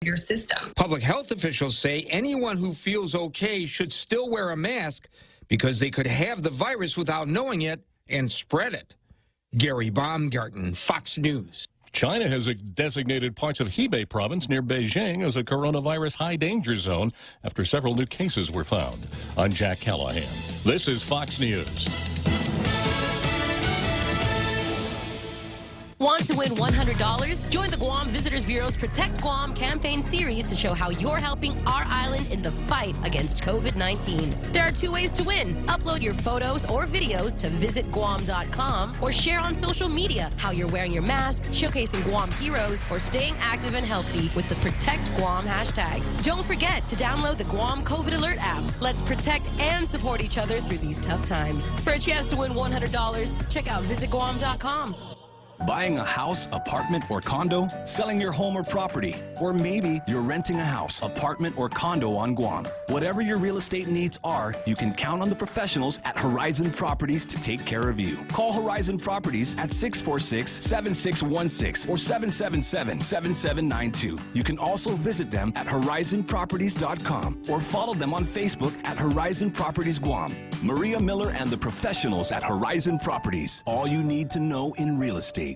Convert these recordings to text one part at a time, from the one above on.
your system. Public health officials say anyone who feels okay should still wear a mask because they could have the virus without knowing it and spread it. Gary Baumgarten, Fox News. China has designated parts of Hebei province near Beijing as a coronavirus high danger zone after several new cases were found. I'm Jack Callahan. This is Fox News. Want to win $100? Join the Guam Visitors Bureau's Protect Guam campaign series to show how you're helping our island in the fight against COVID-19. There are two ways to win. Upload your photos or videos to visitguam.com or share on social media how you're wearing your mask, showcasing Guam heroes, or staying active and healthy with the Protect Guam hashtag. Don't forget to download the Guam COVID Alert app. Let's protect and support each other through these tough times. For a chance to win $100, check out visitguam.com. Buying a house, apartment, or condo, selling your home or property, or maybe you're renting a house, apartment, or condo on Guam. Whatever your real estate needs are, you can count on the professionals at Horizon Properties to take care of you. Call Horizon Properties at 646-7616 or 777-7792. You can also visit them at horizonproperties.com or follow them on Facebook at Horizon Properties Guam. Maria Miller and the professionals at Horizon Properties. All you need to know in real estate.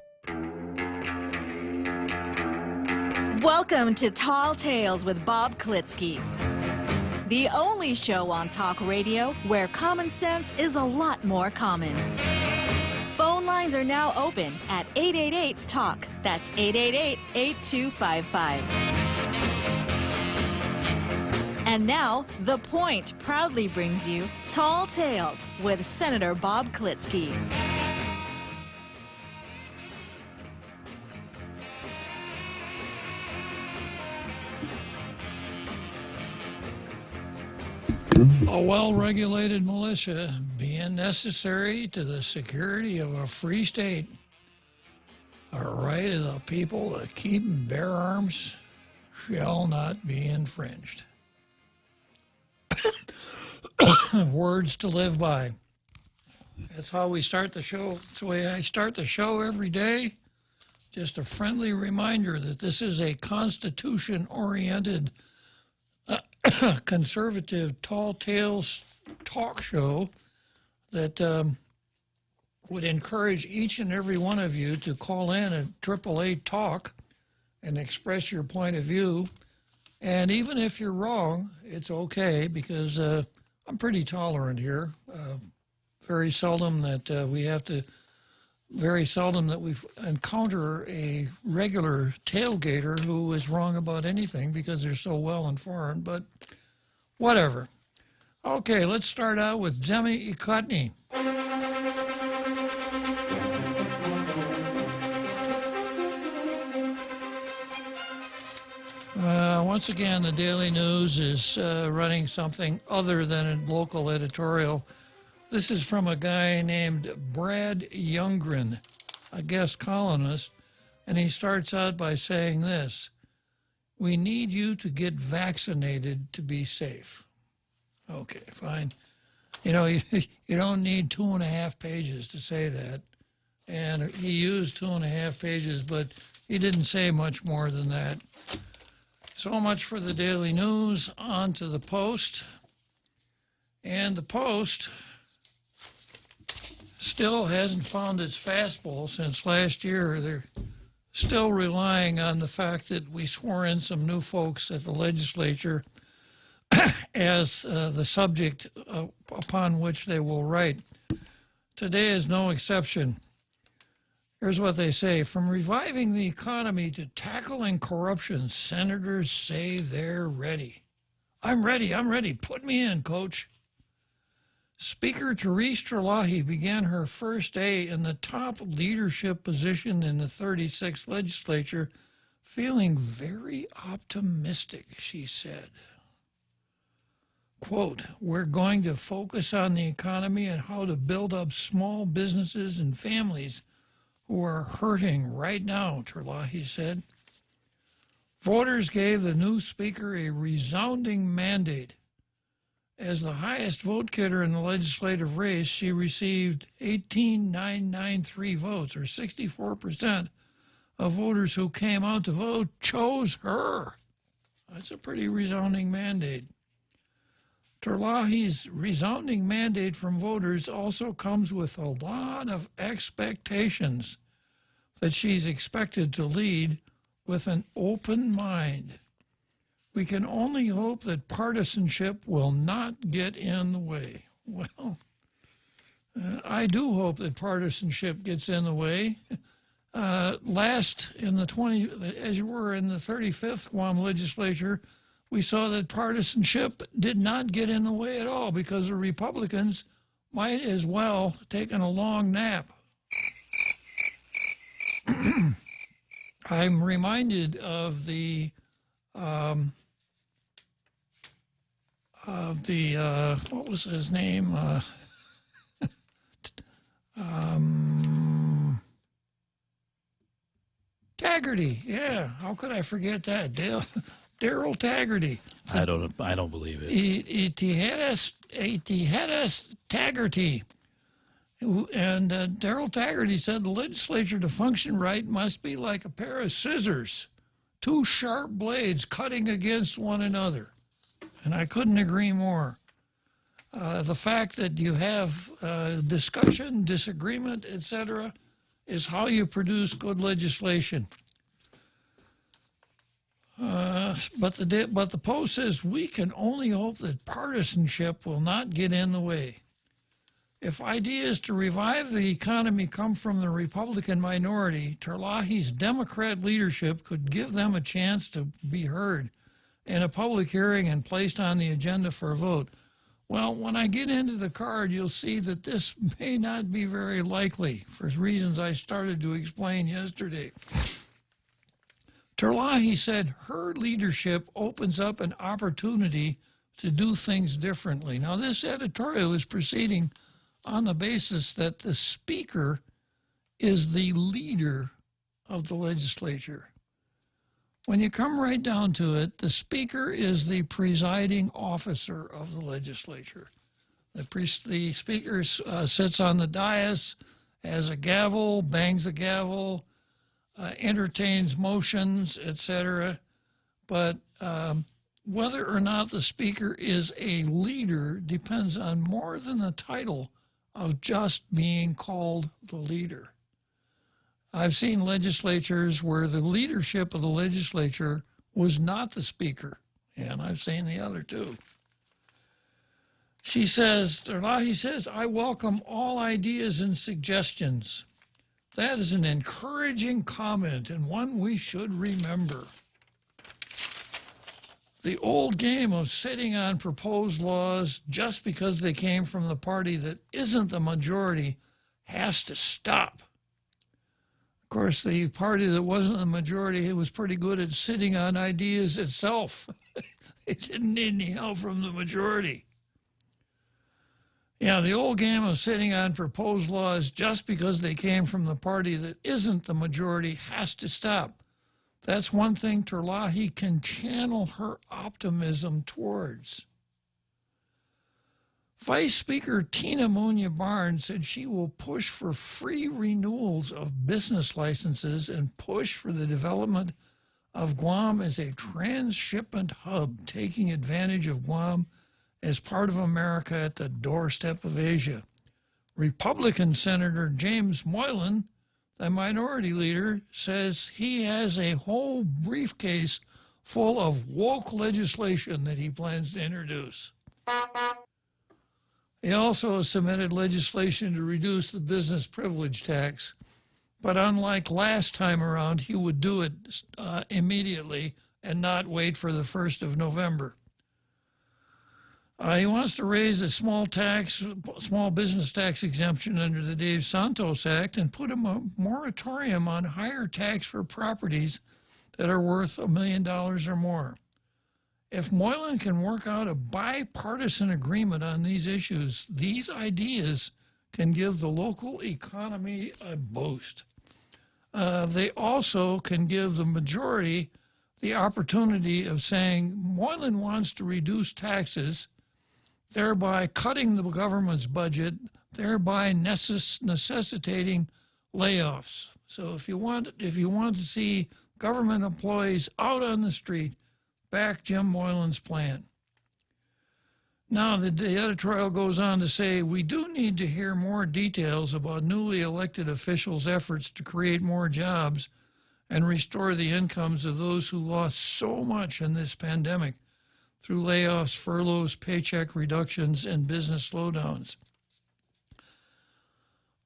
Welcome to Tall Tales with Bob Klitzkie, the only show on talk radio where common sense is a lot more common. Phone lines are now open at 888-TALK. That's 888-8255. And now, The Point proudly brings you Tall Tales with Senator Bob Klitzkie. A well-regulated militia being necessary to the security of a free state. A right of the people to keep and bear arms shall not be infringed. Words to live by. That's how we start the show. That's the way I start the show every day. Just a friendly reminder that this is a Constitution-oriented conservative Tall Tales talk show that would encourage each and every one of you to call in at 888-TALK and express your point of view. And even if you're wrong, it's okay, because I'm pretty tolerant here. Very seldom that we encounter a regular tailgater who is wrong about anything because they're so well informed, but whatever. Okay, let's start out with Demi Ikotny. Once again, the Daily News is running something other than a local editorial. This is from a guy named Brad Youngren, a guest columnist, and he starts out by saying this: "We need you to get vaccinated to be safe." Okay, fine. You know, you don't need 2.5 pages to say that. And he used 2.5 pages, but he didn't say much more than that. So much for the Daily News. On to the Post. And the Post still hasn't found its fastball since last year. They're still relying on the fact that we swore in some new folks at the legislature as the subject upon which they will write. Today is no exception. Here's what they say: from reviving the economy to tackling corruption, senators say they're ready. I'm ready. Put me in, coach. Speaker Therese Terlahi began her first day in the top leadership position in the 36th legislature feeling very optimistic, she said. Quote, "We're going to focus on the economy and how to build up small businesses and families who are hurting right now," Terlahi said. Voters gave the new speaker a resounding mandate. As the highest vote getter in the legislative race, she received 18,993 votes, or 64% of voters who came out to vote chose her. That's a pretty resounding mandate. Terlahi's resounding mandate from voters also comes with a lot of expectations that she's expected to lead with an open mind. We can only hope that partisanship will not get in the way. Well, I do hope that partisanship gets in the way. As you were in the 35th Guam legislature, we saw that partisanship did not get in the way at all because the Republicans might as well have taken a long nap. I'm reminded of the what was his name? Taggarty. Yeah, how could I forget that? Daryl Taggarty. I don't believe it. He had us Taggarty. And Daryl Taggarty said the legislature to function right must be like a pair of scissors, two sharp blades cutting against one another. And I couldn't agree more. The fact that you have discussion, disagreement, etc., is how you produce good legislation. But the Post says we can only hope that partisanship will not get in the way. If ideas to revive the economy come from the Republican minority, Terlahi's Democrat leadership could give them a chance to be heard in a public hearing and placed on the agenda for a vote. Well, when I get into the card, you'll see that this may not be very likely for reasons I started to explain yesterday. Terlahi said her leadership opens up an opportunity to do things differently. Now, this editorial is proceeding on the basis that the Speaker is the leader of the legislature. When you come right down to it, the Speaker is the presiding officer of the legislature. The Speaker sits on the dais, has a gavel, bangs a gavel, entertains motions, etc. But whether or not the Speaker is a leader depends on more than the title of just being called the leader. I've seen legislatures where the leadership of the legislature was not the Speaker, and I've seen the other too. Terlahi says, I welcome all ideas and suggestions. That is an encouraging comment and one we should remember. The old game of sitting on proposed laws just because they came from the party that isn't the majority has to stop. Of course, the party that wasn't the majority was pretty good at sitting on ideas itself. It didn't need any help from the majority. Yeah, the old game of sitting on proposed laws just because they came from the party that isn't the majority has to stop. That's one thing Terlahi can channel her optimism towards. Vice Speaker Tina Munya Barnes said she will push for free renewals of business licenses and push for the development of Guam as a transshipment hub, taking advantage of Guam as part of America at the doorstep of Asia. Republican Senator James Moylan, the minority leader, says he has a whole briefcase full of woke legislation that he plans to introduce. He also submitted legislation to reduce the business privilege tax, but unlike last time around, he would do it immediately and not wait for the 1st of November. He wants to raise a small business tax exemption under the Dave Santos Act and put a moratorium on higher tax for properties that are worth $1 million or more. If Moylan can work out a bipartisan agreement on these issues, these ideas can give the local economy a boost. They also can give the majority the opportunity of saying Moylan wants to reduce taxes, thereby cutting the government's budget, thereby necessitating layoffs. So if you want to see government employees out on the street back Jim Moylan's plan. Now, the editorial goes on to say, we do need to hear more details about newly elected officials' efforts to create more jobs and restore the incomes of those who lost so much in this pandemic through layoffs, furloughs, paycheck reductions, and business slowdowns.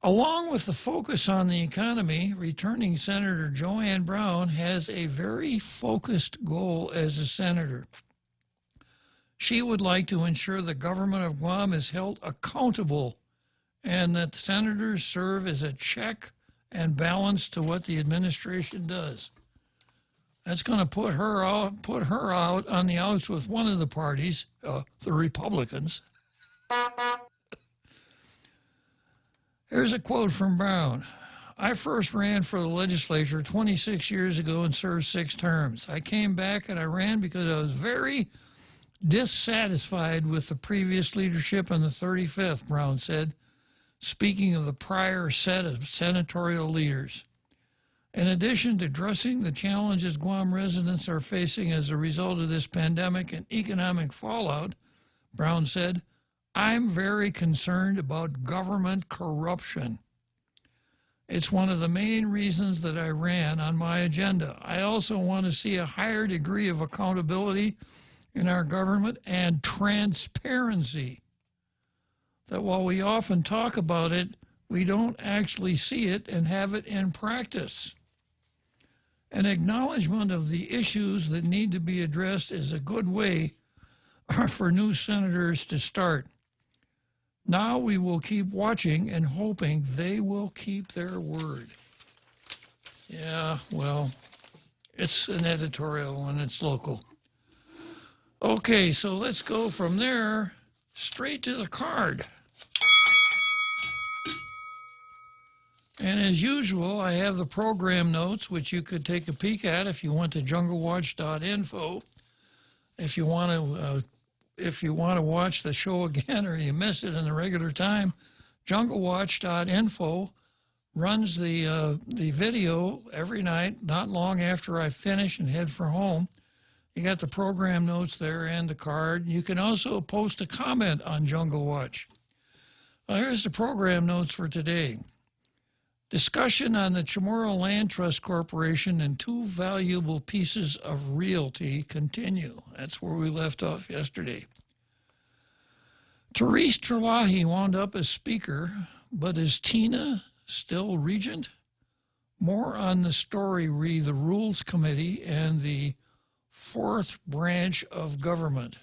Along with the focus on the economy, returning Senator Joanne Brown has a very focused goal as a senator. She would like to ensure the government of Guam is held accountable and that senators serve as a check and balance to what the administration does. That's going to put her out on the outs with one of the parties, the Republicans. Here's a quote from Brown. I first ran for the legislature 26 years ago and served 6 terms. I came back and I ran because I was very dissatisfied with the previous leadership in the 35th, Brown said, speaking of the prior set of senatorial leaders. In addition to addressing the challenges Guam residents are facing as a result of this pandemic and economic fallout, Brown said, I'm very concerned about government corruption. It's one of the main reasons that I ran on my agenda. I also want to see a higher degree of accountability in our government and transparency. That while we often talk about it, we don't actually see it and have it in practice. An acknowledgement of the issues that need to be addressed is a good way for new senators to start. Now we will keep watching and hoping they will keep their word. Yeah, well, it's an editorial and it's local. Okay, so let's go from there straight to the card. And as usual, I have the program notes, which you could take a peek at if you went to junglewatch.info. If you want to watch the show again or you miss it in the regular time, junglewatch.info runs the video every night, not long after I finish and head for home. You got the program notes there and the card. You can also post a comment on Jungle Watch. Well, here's the program notes for today. Discussion on the Chamorro Land Trust Corporation and 2 valuable pieces of realty continue. That's where we left off yesterday. Therese Terlahi wound up as Speaker, but is Tina still Regent? More on the story re the Rules Committee and the 4th branch of government.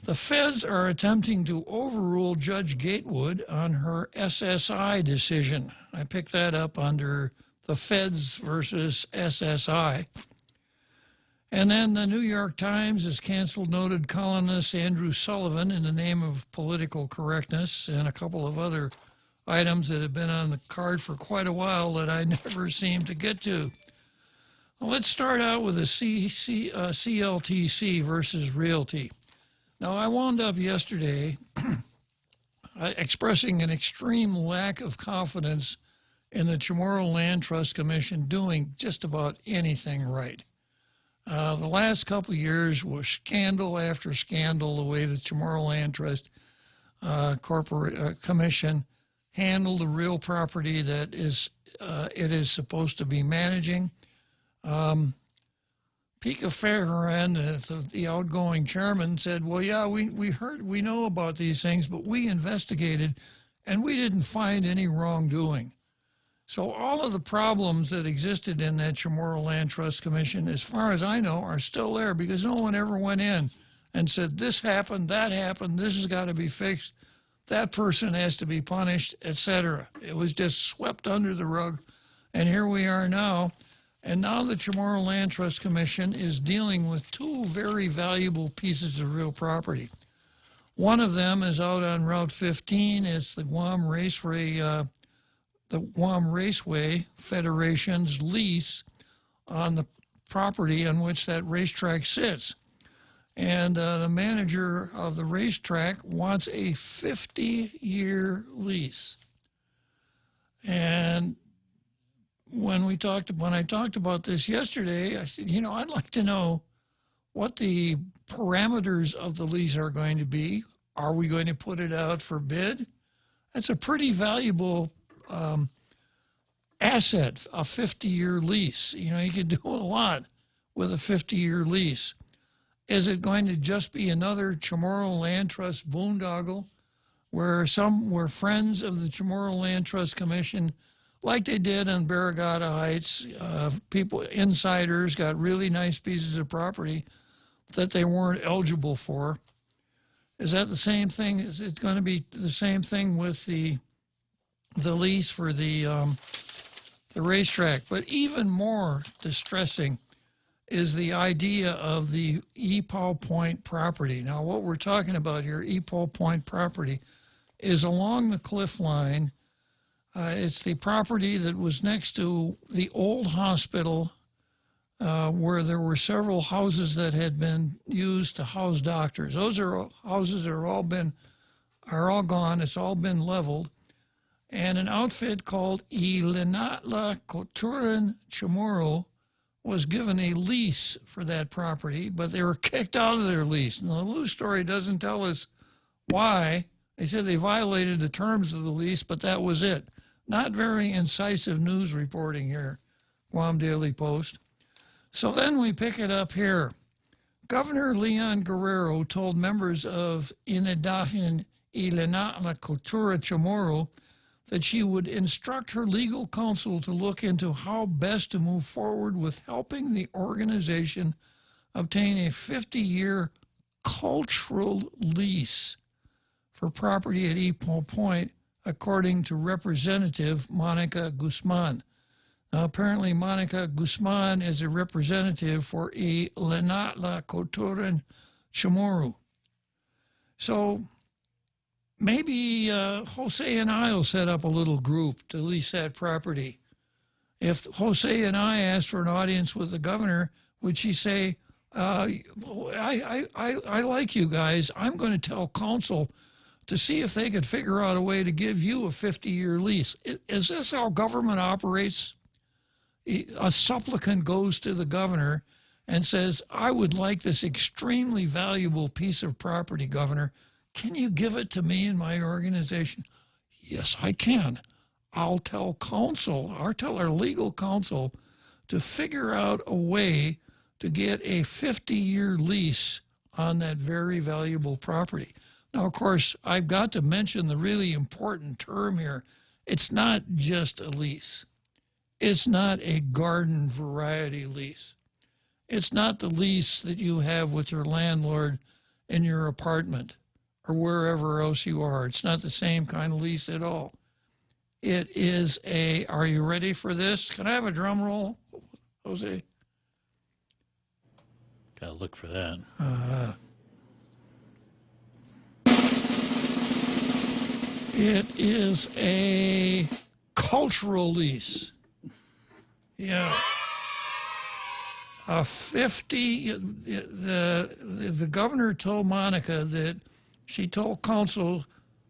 The feds are attempting to overrule Judge Gatewood on her SSI decision. I picked that up under the feds versus SSI. And then the New York Times has canceled noted columnist Andrew Sullivan in the name of political correctness and a couple of other items that have been on the card for quite a while that I never seem to get to. Well, let's start out with the CLTC versus Realty. Now, I wound up yesterday expressing an extreme lack of confidence in the Chamorro Land Trust Commission doing just about anything right. The last couple of years was scandal after scandal, the way the Chamorro Land Trust Commission handled the real property that it is supposed to be managing. Pika Ferharan, the outgoing chairman, said, well, yeah, we know about these things, but we investigated and we didn't find any wrongdoing. So all of the problems that existed in that Chamorro Land Trust Commission, as far as I know, are still there because no one ever went in and said, this happened, this has got to be fixed, that person has to be punished, etc. It was just swept under the rug, and here we are now. And now the Chamorro Land Trust Commission is dealing with 2 very valuable pieces of real property. One of them is out on Route 15. It's the Guam Raceway Federation's lease on the property on which that racetrack sits. And the manager of the racetrack wants a 50-year lease. And when I talked about this yesterday, I said, I'd like to know what the parameters of the lease are going to be. Are we going to put it out for bid? That's a pretty valuable asset, a 50-year lease. You can do a lot with a 50-year lease. Is it going to just be another Chamorro Land Trust boondoggle where some were friends of the Chamorro Land Trust Commission, like they did on Barragata Heights? People, insiders, got really nice pieces of property that they weren't eligible for. Is that the same thing? Is it going to be the same thing with the lease for the racetrack? But even more distressing is the idea of the Epaw Point property. Now, what we're talking about here, Epaw Point property, is along the cliff line. It's the property that was next to the old hospital, where there were several houses that had been used to house doctors. Those houses are all gone. It's all been leveled. And an outfit called Ilinatla Koturan Chamorro was given a lease for that property, but they were kicked out of their lease. And the news story doesn't tell us why. They said they violated the terms of the lease, but that was it. Not very incisive news reporting here, Guam Daily Post. So then we pick it up here. Governor Leon Guerrero told members of Inadahin Ilinatla Cultura Chamorro that she would instruct her legal counsel to look into how best to move forward with helping the organization obtain a 50-year cultural lease for property at Epaw Point, according to Representative Monica Guzman. Now, apparently, Monica Guzman is a representative for Ilinatla Koturan Chamorro. So maybe Jose and I will set up a little group to lease that property. If Jose and I asked for an audience with the governor, would she say, I like you guys. I'm going to tell council to see if they could figure out a way to give you a 50-year lease. Is this how government operates? A supplicant goes to the governor and says, I would like this extremely valuable piece of property, Governor. Can you give it to me and my organization? Yes, I can. I'll tell counsel, I'll tell our legal counsel to figure out a way to get a 50-year lease on that very valuable property. Now, of course, I've got to mention the really important term here. It's not just a lease. It's not a garden variety lease. It's not the lease that you have with your landlord in your apartment or wherever else you are. It's not the same kind of lease at all. It is a, are you ready for this? Can I have a drum roll, Jose? Gotta look for that. It is a cultural lease. Yeah. A 50, the governor told Monica that she told council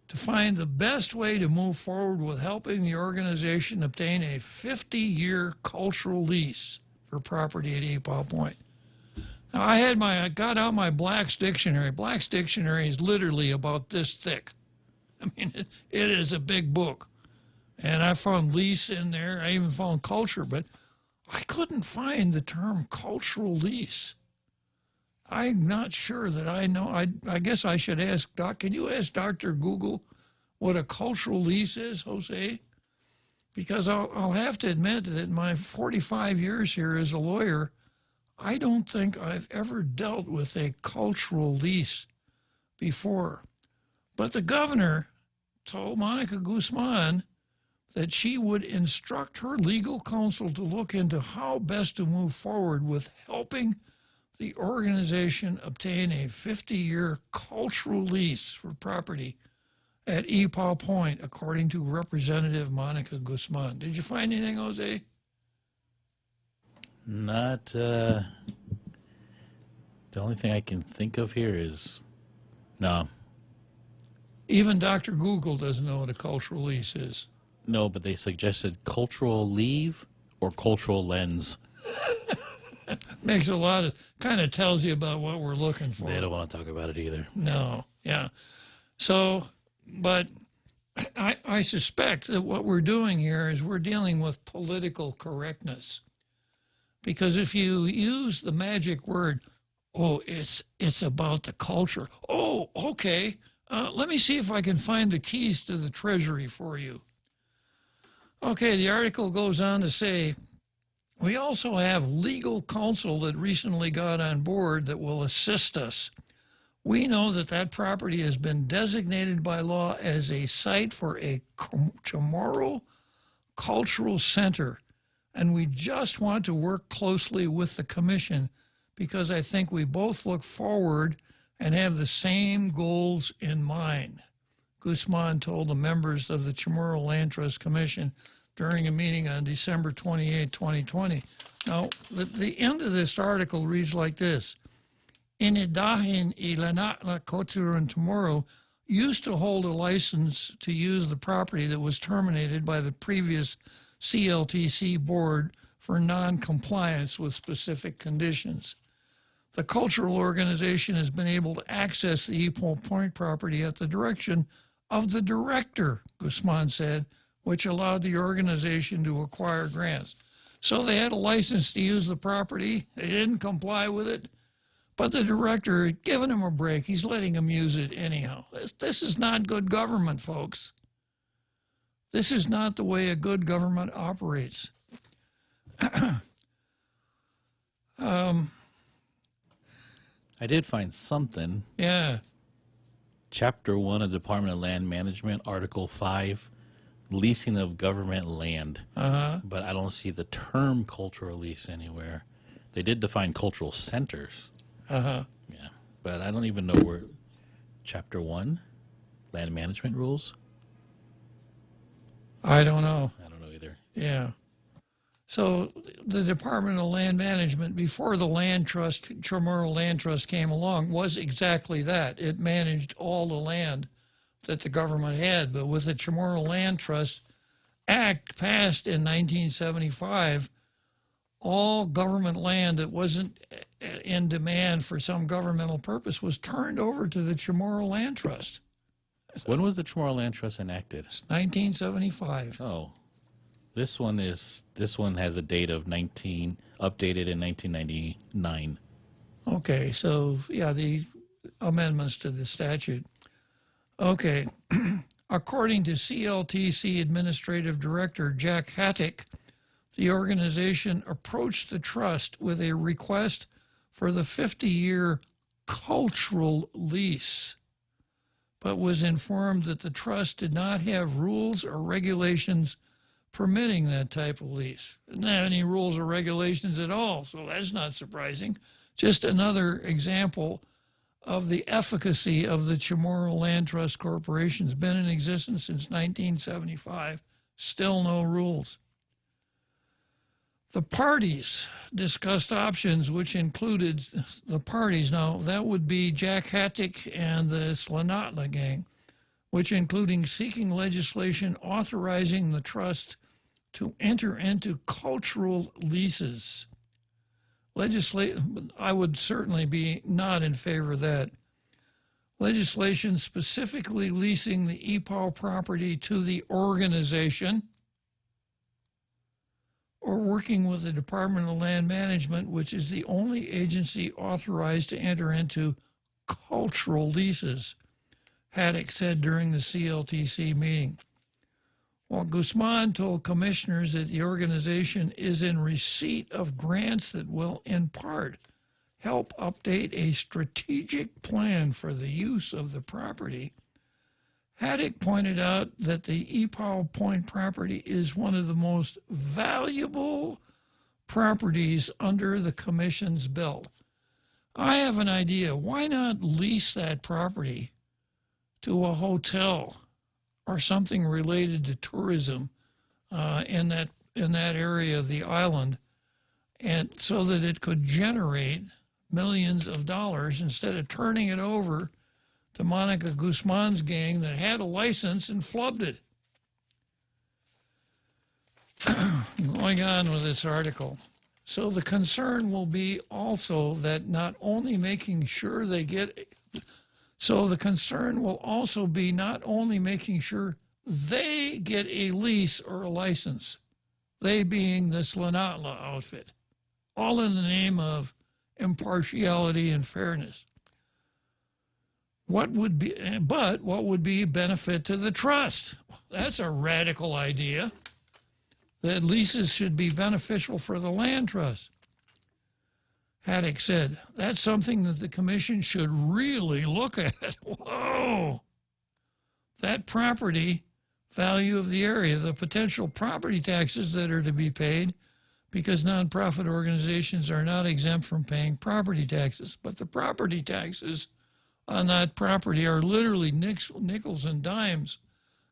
to find the best way to move forward with helping the organization obtain a 50-year cultural lease for property at Epaw Point. Now, I got out my Black's Dictionary. Black's Dictionary is literally about this thick. I mean, it is a big book. And I found lease in there. I even found culture, but I couldn't find the term cultural lease. I'm not sure that I know. I guess I should ask Doc. Can you ask Dr. Google what a cultural lease is, Jose? Because I'll have to admit that in my 45 years here as a lawyer, I don't think I've ever dealt with a cultural lease before. But the governor told Monica Guzman that she would instruct her legal counsel to look into how best to move forward with helping the organization obtain a 50-year cultural lease for property at Epaw Point, according to Representative Monica Guzman. Did you find anything, Jose? Not, the only thing I can think of here is, no. Even Dr. Google doesn't know what a cultural lease is. No, but they suggested cultural leave Or cultural lens. Makes a lot of, kind of tells you about what we're looking for. They don't want to talk about it either. No, yeah. So, but I suspect that what we're doing here is we're dealing with political correctness. Because if you use the magic word, oh, it's about the culture. Oh, okay. Let me see if I can find the keys to the treasury for you. Okay, the article goes on to say, we also have legal counsel that recently got on board that will assist us. We know that that property has been designated by law as a site for a Chamorro cultural center, and we just want to work closely with the commission because I think we both look forward and have the same goals in mind, Guzman told the members of the Chamorro Land Trust Commission during a meeting on December 28, 2020. Now, the end of this article reads like this. Inidahin Ilanatla Kotur and Chamorro used to hold a license to use the property that was terminated by the previous CLTC board for non-compliance with specific conditions. The cultural organization has been able to access the Epaul Point property at the direction of the director, Guzman said, which allowed the organization to acquire grants. So they had a license to use the property. They didn't comply with it, but the director had given him a break. He's letting them use it anyhow. This is not good government, folks. This is not the way a good government operates. I did find something. Yeah. Chapter 1 of Department of Land Management, Article 5, leasing of government land. But I don't see the term cultural lease anywhere. They did define cultural centers. Yeah, but I don't even know where. Chapter 1, Land Management Rules? I don't know. I don't know either. Yeah. So the Department of Land Management, before the Land Trust, Chamorro Land Trust came along, was exactly that. It managed all the land that the government had. But with the Chamorro Land Trust Act passed in 1975, all government land that wasn't in demand for some governmental purpose was turned over to the Chamorro Land Trust. When was the Chamorro Land Trust enacted? 1975. Oh. This one has a date of updated in 1999. Okay, so yeah, the amendments to the statute. Okay, according to CLTC Administrative Director Jack Hattick, the organization approached the trust with a request for the 50-year cultural lease, but was informed that the trust did not have rules or regulations permitting that type of lease. Didn't have any rules or regulations at all, so that's not surprising. Just another example of the efficacy of the Chamorro Land Trust Corporation. Has been in existence since 1975. Still no rules. The parties discussed options which included the parties. Now, that would be Jack Hattick and the Slanatla gang, which including seeking legislation authorizing the trust to enter into cultural leases. I would certainly be not in favor of that. Legislation specifically leasing the EPAW property to the organization or working with the Department of Land Management, which is the only agency authorized to enter into cultural leases, Hattick said during the CLTC meeting. While Guzman told commissioners that the organization is in receipt of grants that will, in part, help update a strategic plan for the use of the property, Hattick pointed out that the Epaul Point property is one of the most valuable properties under the commission's belt. I have an idea. Why not lease that property to a hotel or something related to tourism in that area of the island, and so that it could generate millions of dollars instead of turning it over to Monica Guzman's gang that had a license and flubbed it. going on with this article. So the concern will be also that not only making sure they get, so the concern will also be not only making sure they get a lease or a license, they being this Lanatla outfit, all in the name of impartiality and fairness. What would be a benefit to the trust? That's a radical idea, that leases should be beneficial for the land trust. Haddock said, that's something that the commission should really look at. Whoa! That property value of the area, the potential property taxes that are to be paid, because nonprofit organizations are not exempt from paying property taxes. But the property taxes on that property are literally nickels and dimes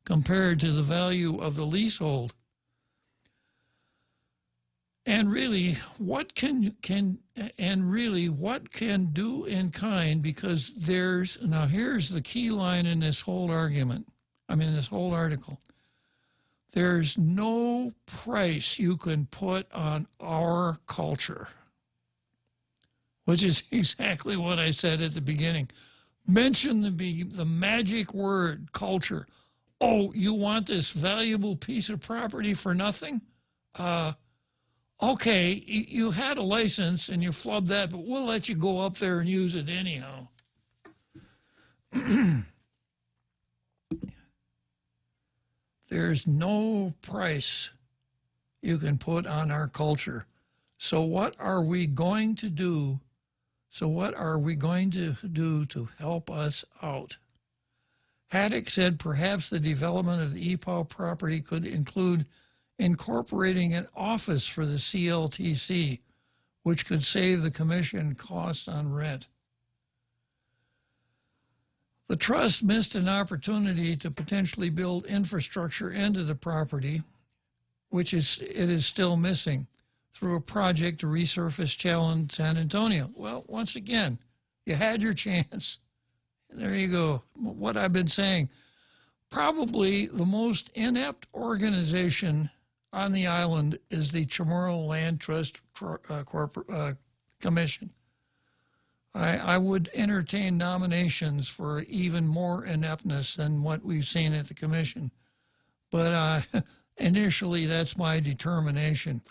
compared to the value of the leasehold. And really, what can do in kind, because here's the key line in this whole argument. This whole article. There's no price you can put on our culture, which is exactly what I said at the beginning. Mention the magic word, culture. Oh, you want this valuable piece of property for nothing? Okay, you had a license and you flubbed that, but we'll let you go up there and use it anyhow. There's no price you can put on our culture. So what are we going to do? To help us out? Haddock said perhaps the development of the EPAW property could include incorporating an office for the CLTC, which could save the commission costs on rent. The trust missed an opportunity to potentially build infrastructure into the property, it is still missing, through a project to resurface Challen San Antonio. Well, once again, you had your chance. There you go. What I've been saying. Probably the most inept organization on the island is the Chamorro Land Trust Commission. I would entertain nominations for even more ineptness than what we've seen at the commission. But initially, that's my determination.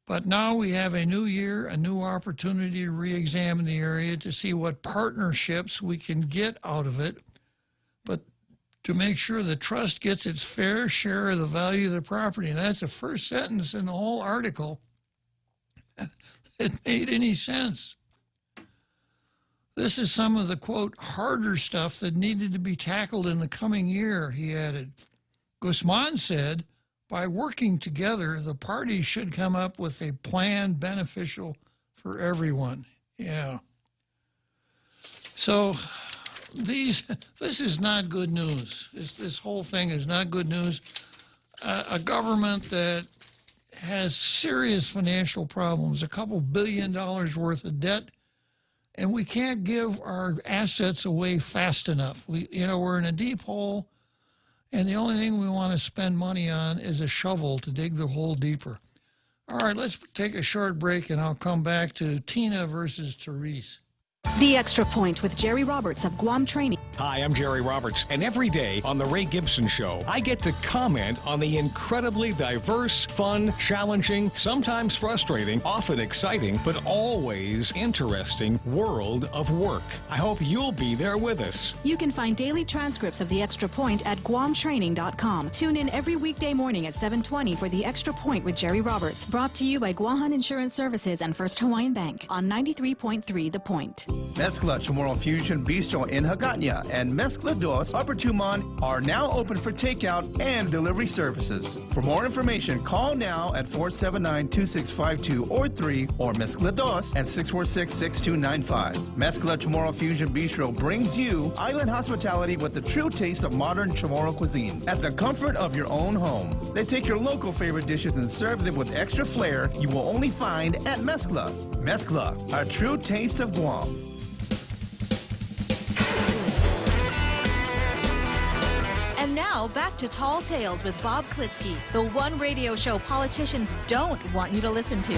But now we have a new year, a new opportunity to re-examine the area to see what partnerships we can get out of it, but to make sure the trust gets its fair share of the value of the property. And that's the first sentence in the whole article that made any sense. This is some of the, quote, harder stuff that needed to be tackled in the coming year, he added. Guzman said, by working together, the parties should come up with a plan beneficial for everyone. Yeah. So this is not good news. This whole thing is not good news. A government that has serious financial problems, a couple $2 billion worth of debt, and we can't give our assets away fast enough. We're in a deep hole, and the only thing we want to spend money on is a shovel to dig the hole deeper. All right, let's take a short break, and I'll come back to Tina versus Therese. The Extra Point with Jerry Roberts of Guam Training. Hi, I'm Jerry Roberts, and every day on The Ray Gibson Show, I get to comment on the incredibly diverse, fun, challenging, sometimes frustrating, often exciting, but always interesting world of work. I hope you'll be there with us. You can find daily transcripts of The Extra Point at GuamTraining.com. Tune in every weekday morning at 7:20 for The Extra Point with Jerry Roberts, brought to you by Guahan Insurance Services and First Hawaiian Bank on 93.3 The Point. Mezcla Chamorro Fusion Bistro in Hagåtña and Mezcla Dos Upper Tumon are now open for takeout and delivery services. For more information, call now at 479-2652 or 3 or Mezcla Dos at 646-6295. Mezcla Chamorro Fusion Bistro brings you island hospitality with the true taste of modern Chamorro cuisine at the comfort of your own home. They take your local favorite dishes and serve them with extra flair you will only find at Mezcla. Mezcla, a true taste of Guam. And now, Now, back to Tall Tales with Bob Klitzkie, the one radio show politicians don't want you to listen to.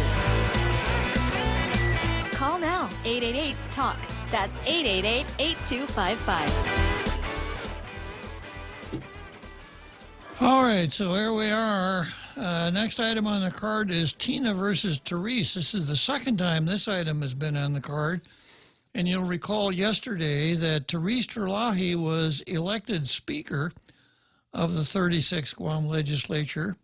Call now, 888-TALK. That's 888-8255. All right, so here we are. Next item on the card is Tina versus Therese. This is the second time this item has been on the card. And you'll recall yesterday that Therese Terlahi was elected Speaker of the 36th Guam Legislature.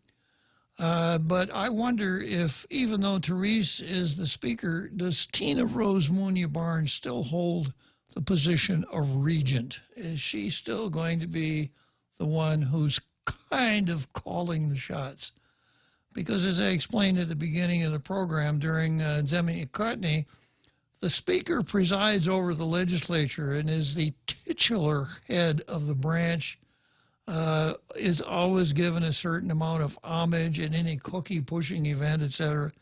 But I wonder if, even though Therese is the Speaker, does Tina Rose Munya Barnes still hold the position of Regent? Is she still going to be the one who's kind of calling the shots? Because as I explained at the beginning of the program during Zemi Ikotny, the Speaker presides over the legislature and is the titular head of the branch, is always given a certain amount of homage in any cookie-pushing event, etc.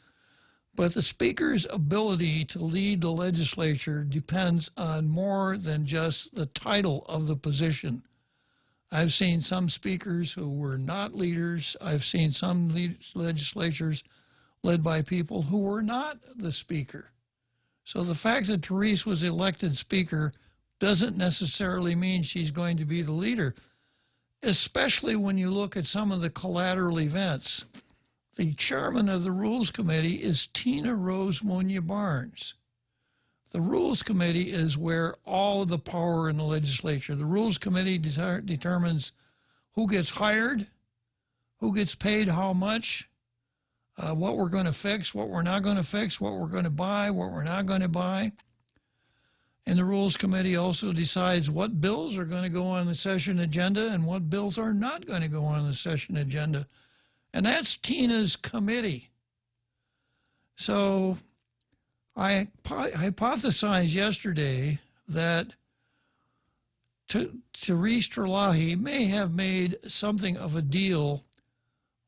But the Speaker's ability to lead the legislature depends on more than just the title of the position. I've seen some speakers who were not leaders. I've seen some legislatures led by people who were not the Speaker. So the fact that Therese was elected Speaker doesn't necessarily mean she's going to be the leader, especially when you look at some of the collateral events. The chairman of the Rules Committee is Tina Rose Munya Barnes. The Rules Committee is where all of the power in the legislature. The Rules Committee determines who gets hired, who gets paid how much, what we're going to fix, what we're not going to fix, what we're going to buy, what we're not going to buy. And the Rules Committee also decides what bills are going to go on the session agenda and what bills are not going to go on the session agenda. And that's Tina's committee. So I hypothesized yesterday that Therese Terlahi may have made something of a deal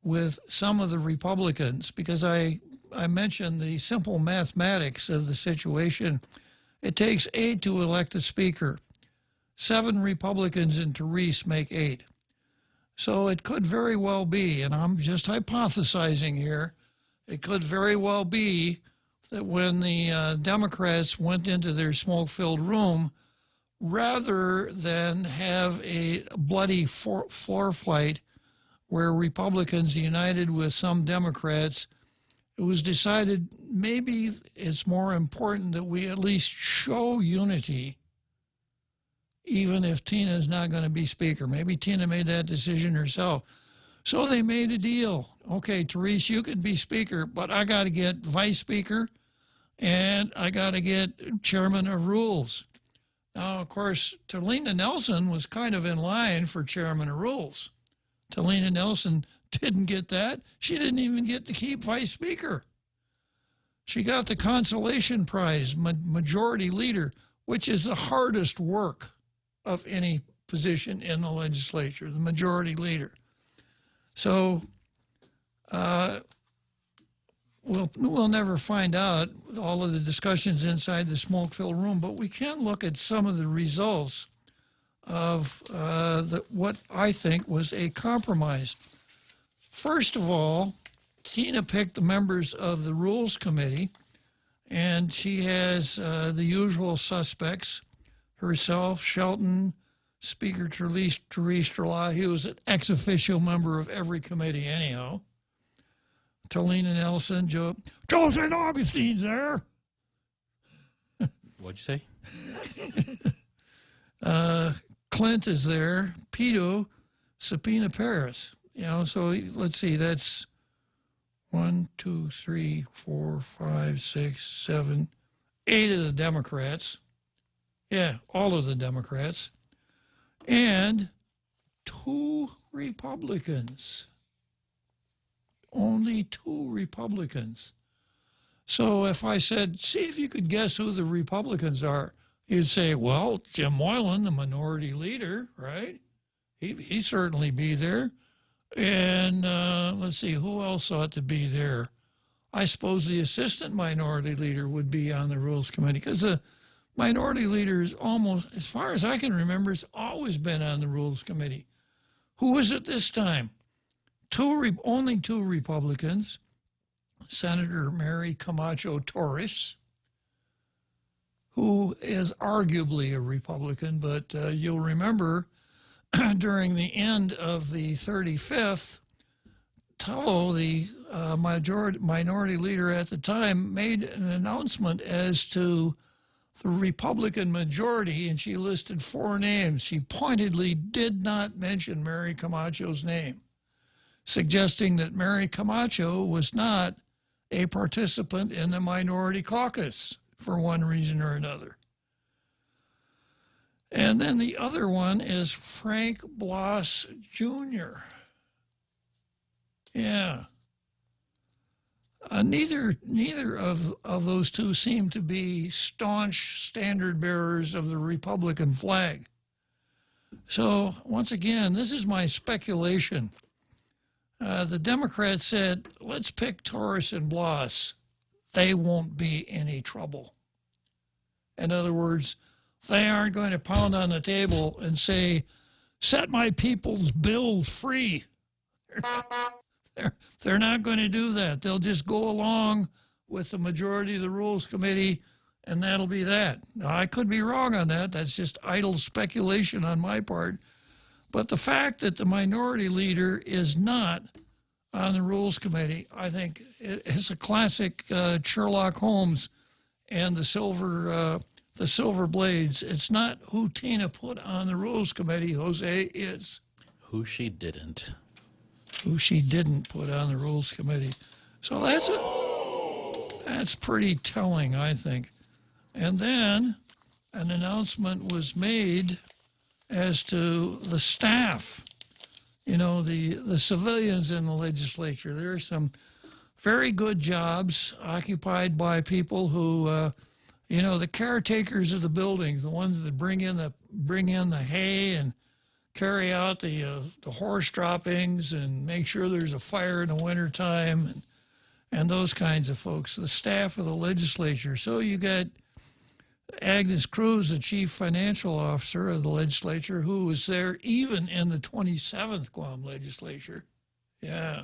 with some of the Republicans, because I mentioned the simple mathematics of the situation. It takes 8 to elect a Speaker. 7 Republicans and Therese make 8. So it could very well be, and I'm just hypothesizing here, it could very well be that when the Democrats went into their smoke-filled room, rather than have a bloody floor fight where Republicans united with some Democrats, it was decided maybe it's more important that we at least show unity, even if Tina is not going to be Speaker. Maybe Tina made that decision herself. So they made a deal. Okay, Therese, you can be Speaker, but I got to get Vice Speaker and I got to get Chairman of Rules. Now, of course, Talina Nelson was kind of in line for Chairman of Rules. Talina Nelson didn't get that. She didn't even get to keep Vice Speaker. She got the consolation prize, Majority Leader, which is the hardest work of any position in the legislature, the Majority Leader. So we'll never find out all of the discussions inside the smoke-filled room, but we can look at some of the results of what I think was a compromise. First of all, Tina picked the members of the Rules Committee, and she has the usual suspects, herself, Shelton, Speaker Therese Terlahi, who was an ex-officio member of every committee anyhow. Talina Nelson, Joe St. Augustine's there. What'd you say? Clint is there. Pito, Subpoena Paris. You know, so let's see, that's 1, 2, 3, 4, 5, 6, 7, 8 of the Democrats. Yeah, all of the Democrats. And 2 Republicans. Only 2 Republicans. So if I said, see if you could guess who the Republicans are, you'd say, well, Jim Moylan, the Minority Leader, right? He'd certainly be there. And let's see, who else ought to be there? I suppose the Assistant Minority Leader would be on the Rules Committee, because the Minority Leader is almost, as far as I can remember, has always been on the Rules Committee. Who is it this time? Only two Republicans, Senator Mary Camacho Torres, who is arguably a Republican, but you'll remember during the end of the 35th, Tello, the minority leader at the time, made an announcement as to the Republican majority, and she listed 4 names. She pointedly did not mention Mary Camacho's name, suggesting that Mary Camacho was not a participant in the minority caucus for one reason or another. And then the other one is Frank Blas Jr. Yeah. Neither of those two seem to be staunch standard bearers of the Republican flag. So, once again, this is my speculation. The Democrats said, let's pick Torres and Blas. They won't be any trouble. In other words, they aren't going to pound on the table and say, set my people's bills free. They're not going to do that. They'll just go along with the majority of the Rules Committee, and that'll be that. Now, I could be wrong on that. That's just idle speculation on my part. But the fact that the minority leader is not on the Rules Committee, I think, is a classic Sherlock Holmes and the Silver Blades. It's not who Tina put on the Rules Committee, Jose, it's who she didn't. Who she didn't put on the Rules Committee. So that's pretty telling, I think. And then an announcement was made as to the staff, the civilians in the legislature. There are some very good jobs occupied by people who, the caretakers of the buildings, the ones that bring in the hay and carry out the horse droppings and make sure there's a fire in the wintertime and those kinds of folks, the staff of the legislature. So you got Agnes Cruz, the chief financial officer of the legislature, who was there even in the 27th Guam legislature. Yeah.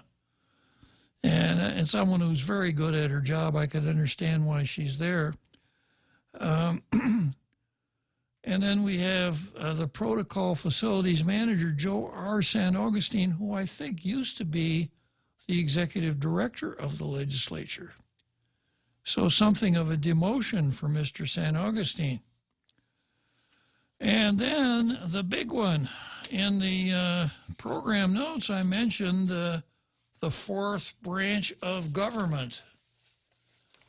And someone who's very good at her job. I could understand why she's there. And then we have the protocol facilities manager, Joe R. San Augustine, who I think used to be the executive director of the legislature. So something of a demotion for Mr. San Augustine. And then the big one. In the program notes, I mentioned the fourth branch of government.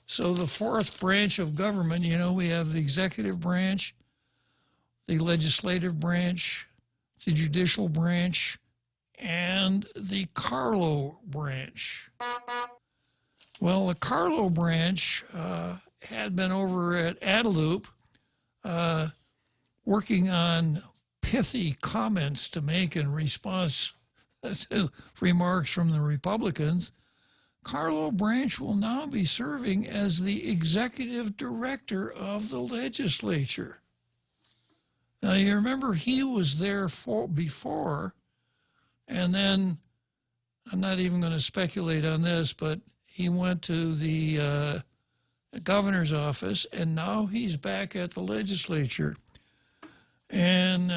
So the fourth branch of government, we have the executive branch, the legislative branch, the judicial branch, and the Carlo branch. Well, the Carlo branch had been over at Adelup working on pithy comments to make in response to remarks from the Republicans. Carlo Branch will now be serving as the executive director of the legislature. Now, you remember he was there before, and then, I'm not even going to speculate on this, but he went to the governor's office, and now he's back at the legislature. And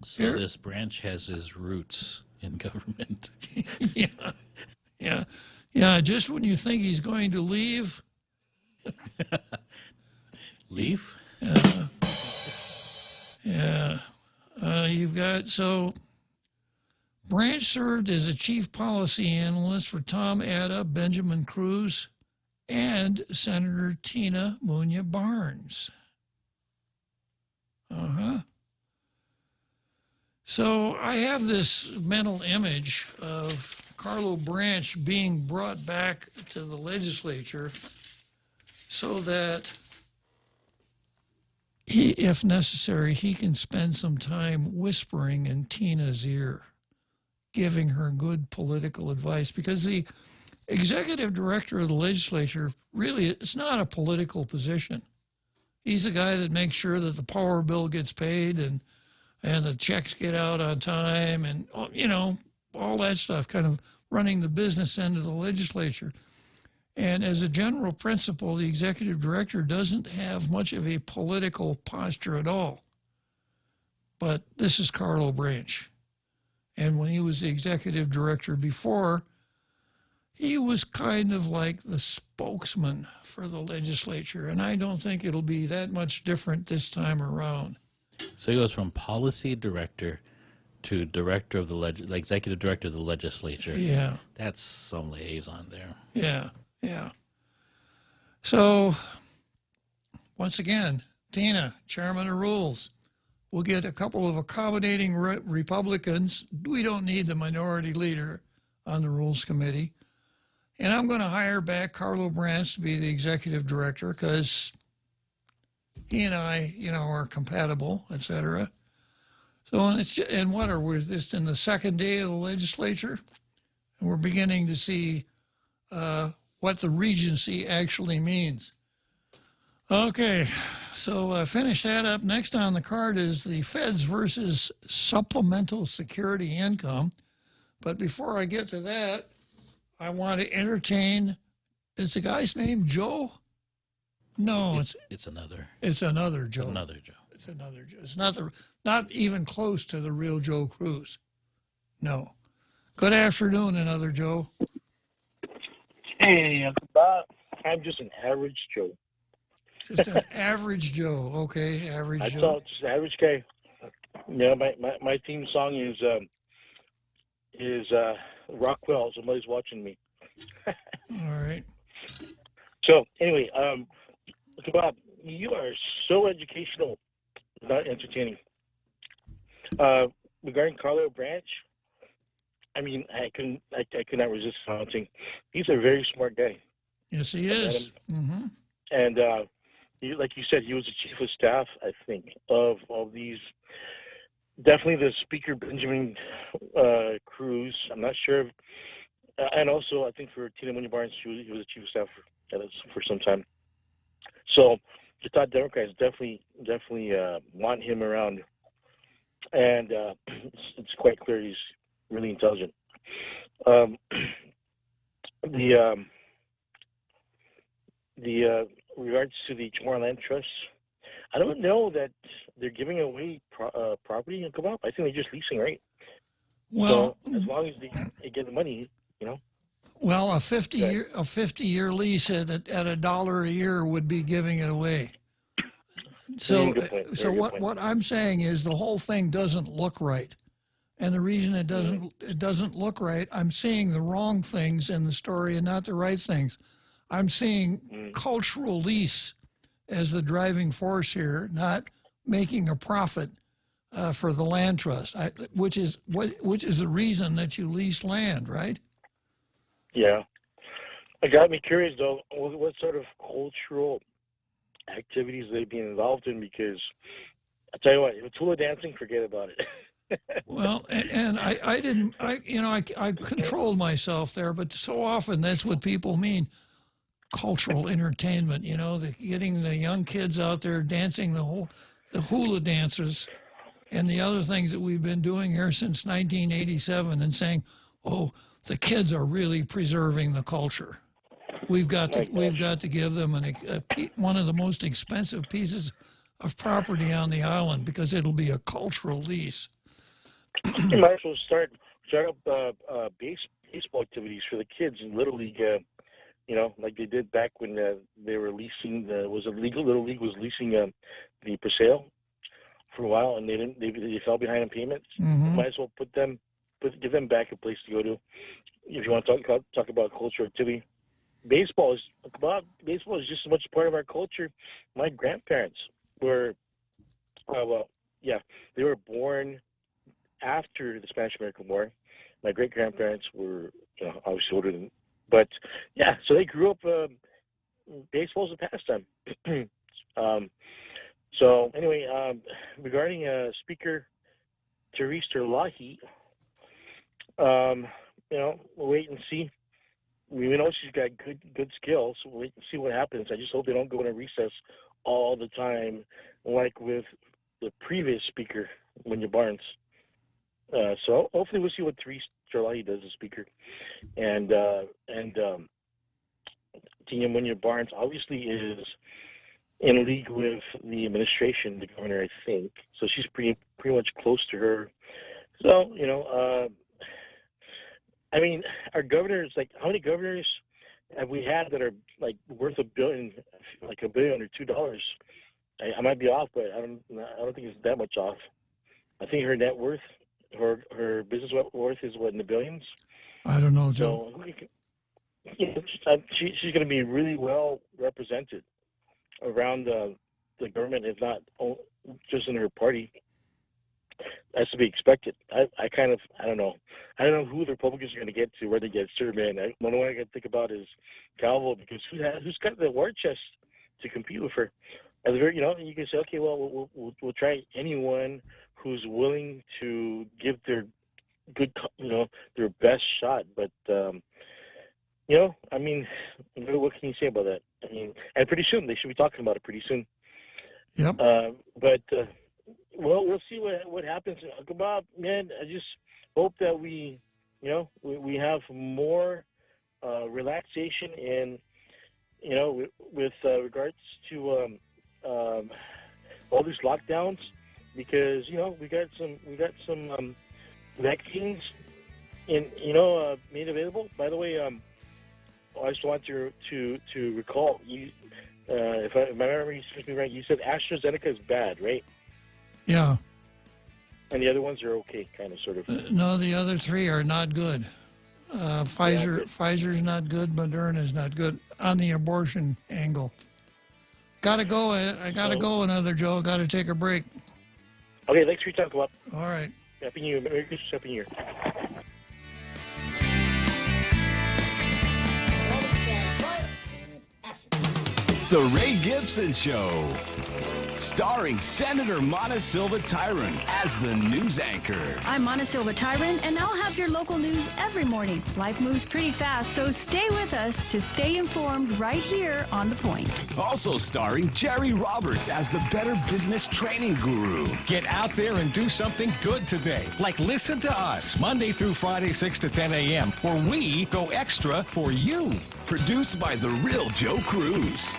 so this branch has his roots in government. Yeah. Just when you think he's going to leave. Leave? You've got, so Branch served as a chief policy analyst for Tom Atta, Benjamin Cruz, and Senator Tina Munya Barnes. So I have this mental image of Carlo Branch being brought back to the legislature so that he, if necessary, he can spend some time whispering in Tina's ear, giving her good political advice, because the executive director of the legislature, really, it's not a political position. He's the guy that makes sure that the power bill gets paid and the checks get out on time and, all that stuff, kind of running the business end of the legislature. And as a general principle, the executive director doesn't have much of a political posture at all. But this is Carlo Branch. And when he was the executive director before, he was kind of like the spokesman for the legislature. And I don't think it'll be that much different this time around. So he goes from policy director to director of the executive director of the legislature. Yeah. That's some liaison there. Yeah, yeah. So, once again, Tina, chairman of rules. We'll get a couple of accommodating Republicans. We don't need the minority leader on the Rules Committee. And I'm going to hire back Carlo Branch to be the executive director because he and I, are compatible, et cetera. So, and what are we just in the second day of the legislature? And we're beginning to see what the regency actually means. Okay, so finish that up. Next on the card is the Feds versus supplemental security income. But before I get to that, I want to entertain, is the guy's name Joe? No, it's another. It's another Joe. It's another Joe. It's another Joe. It's not even close to the real Joe Cruz. No. Good afternoon, another Joe. Hey, Uncle Bob. I'm just an average Joe. Just an average Joe. Okay, average I Joe. thought just an average guy. Yeah, my theme song is Rockwell. Somebody's watching me. All right. So anyway, Uncle Bob, you are so educational, not entertaining. Regarding Carlo Branch, I mean, I could not resist commenting. He's a very smart guy. Yes, he is. Mm-hmm. And like you said, he was the chief of staff, I think, of all these. Definitely the Speaker, Benjamin Cruz. I'm not sure. And also, I think for Tina Munoz Barnes, he was the chief of staff for some time. So I thought Democrats definitely want him around. And it's quite clear he's really intelligent. The regards to the Chamorro Land Trust, I don't know that they're giving away property in Kabab. I think they're just leasing, right? Well, so as long as they get the money, Well, a 50-year lease at $1 a year would be giving it away. So what I'm saying is the whole thing doesn't look right. And the reason it doesn't look right, I'm seeing the wrong things in the story and not the right things. I'm seeing cultural lease as the driving force here, not making a profit for the land trust, which is the reason that you lease land, right? Yeah. It got me curious, though, what sort of cultural activities they'd be involved in, because I tell you what, if hula dancing, forget about it. Well, and I controlled myself there, but so often that's what people mean. Cultural entertainment, getting the young kids out there dancing the hula dances and the other things that we've been doing here since 1987 and saying, oh, the kids are really preserving the culture. We've got to give them one of the most expensive pieces of property on the island because it'll be a cultural lease. You might as well start up baseball activities for the kids in Little League. Like they did back when they were leasing. Little League was leasing the Paseo for a while, and they fell behind in payments. Mm-hmm. Might as well give them back a place to go to. If you want to talk about cultural activity, baseball is just as much a part of our culture. My grandparents were, they were born after the Spanish-American War. My great-grandparents were, obviously older than, but yeah, so they grew up, baseball's a pastime. So anyway, regarding Speaker Therese Terlahi, we'll wait and see. We know she's got good skills. So we'll wait and see what happens. I just hope they don't go into recess all the time, like with the previous speaker, Winya Barnes. So hopefully we'll see what Therese July does as speaker. And Tina Winya Barnes obviously is in league with the administration, the governor, I think. So she's pretty much close to her. So, I mean, our governors, like, how many governors have we had that are, like, worth $1 billion, like $1 billion or $2? I might be off, but I don't think it's that much off. I think her net worth, her business worth is, what, in the billions? I don't know, Joe. So, she's going to be really well represented around the government, if not just in her party. That's to be expected. I don't know. I don't know who the Republicans are going to get to, where they get served in. One way I got to think about is Calvo, because who's got the war chest to compete with her? At the very, you can say, okay, well, we'll try anyone who's willing to give their good, their best shot. But I mean, what can you say about that? I mean, and pretty soon they should be talking about it pretty soon. Yep. Well, we'll see what happens. Bob, man, I just hope that we have more relaxation and with regards to all these lockdowns, because we got some vaccines made available. By the way, I just want to recall you. If my memory serves me right, you said AstraZeneca is bad, right? Yeah. And the other ones are okay, kind of, sort of. No, the other three are not good. Pfizer's not good. Moderna's not good on the abortion angle. Gotta go. I gotta go. Another Joe. Gotta take a break. Okay, thanks for your time, Bob. All right. Happy New Year. Merry Christmas. Happy New Year. The Ray Gibson Show, starring Senator Mana Silva Tyron as the news anchor. I'm Mana Silva Tyron, and I'll have your local news every morning. Life moves pretty fast, so stay with us to stay informed right here on The Point. Also starring Jerry Roberts as the Better Business Training Guru. Get out there and do something good today, like listen to us Monday through Friday, 6 to 10 a.m., where we go extra for you. Produced by the real Joe Cruz.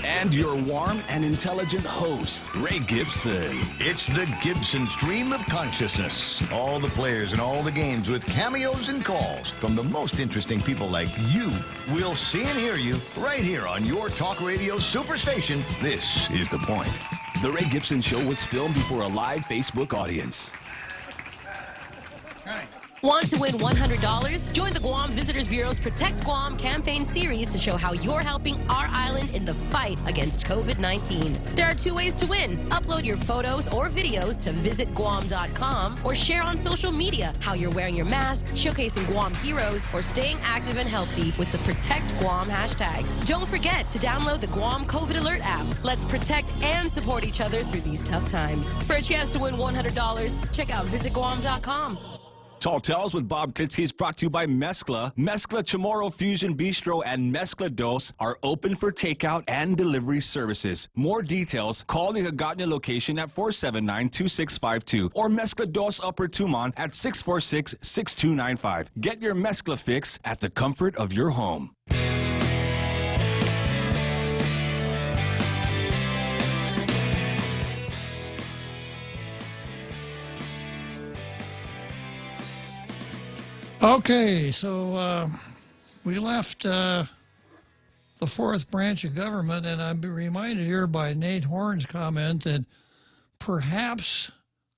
And your warm and intelligent host, Ray Gibson. It's the Gibson Stream of Consciousness. All the players and all the games with cameos and calls from the most interesting people like you. We'll see and hear you right here on your talk radio superstation. This is The Point. The Ray Gibson Show was filmed before a live Facebook audience. Want to win $100? Join the Guam Visitors Bureau's Protect Guam campaign series to show how you're helping our island in the fight against COVID-19. There are 2 ways to win. Upload your photos or videos to visitguam.com or share on social media how you're wearing your mask, showcasing Guam heroes, or staying active and healthy with the Protect Guam hashtag. Don't forget to download the Guam COVID Alert app. Let's protect and support each other through these tough times. For a chance to win $100, check out visitguam.com. Tall Tales with Bob Klitzkie is brought to you by Mezcla. Mezcla Chamorro Fusion Bistro and Mezcla Dos are open for takeout and delivery services. More details, call the Hagåtña location at 479-2652 or Mezcla Dos Upper Tumon at 646-6295. Get your Mezcla fix at the comfort of your home. Okay, so we left the fourth branch of government, and I'm reminded here by Nate Horn's comment that perhaps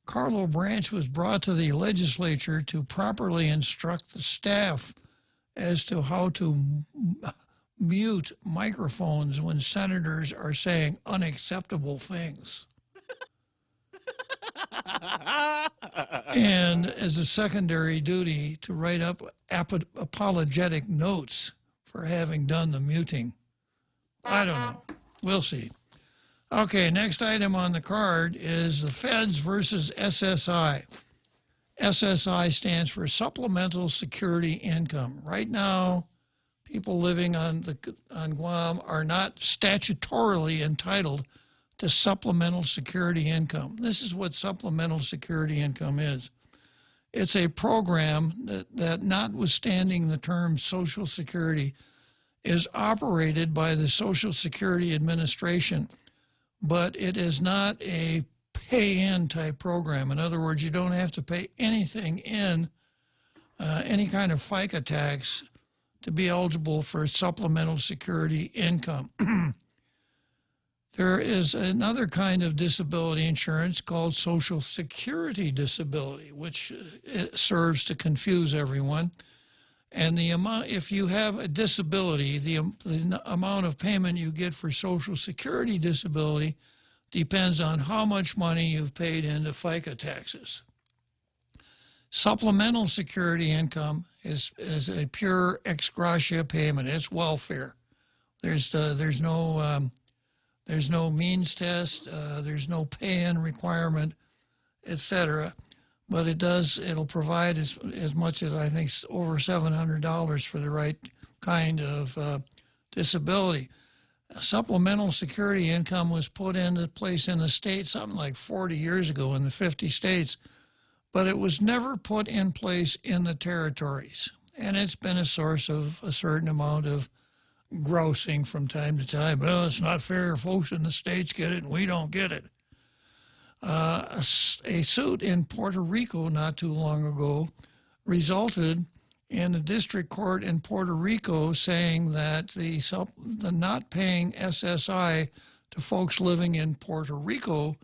Carlo Branch was brought to the legislature to properly instruct the staff as to how to mute microphones when senators are saying unacceptable things. And as a secondary duty to write up apologetic notes for having done the muting. I don't know. We'll see. Okay, next item on the card is the Feds versus SSI. SSI stands for Supplemental Security Income. Right now, people living on Guam are not statutorily entitled to supplemental security income. This is what supplemental security income is. It's a program that notwithstanding the term Social Security, is operated by the Social Security Administration, but it is not a pay-in type program. In other words, you don't have to pay anything in, any kind of FICA tax, to be eligible for supplemental security income. There is another kind of disability insurance called Social Security disability, which serves to confuse everyone. And the amount, if you have a disability, the amount of payment you get for Social Security disability depends on how much money you've paid into FICA taxes. Supplemental security income is a pure ex gratia payment. It's welfare. There's no means test. There's no pay-in requirement, etc. But it'll provide as much as, I think, over $700 for the right kind of disability. Supplemental security income was put into place in the state something like 40 years ago in the 50 states, but it was never put in place in the territories. And it's been a source of a certain amount of grousing from time to time. Well, it's not fair. Folks in the states get it and we don't get it. A suit in Puerto Rico not too long ago resulted in the district court in Puerto Rico saying that the not paying SSI to folks living in Puerto Rico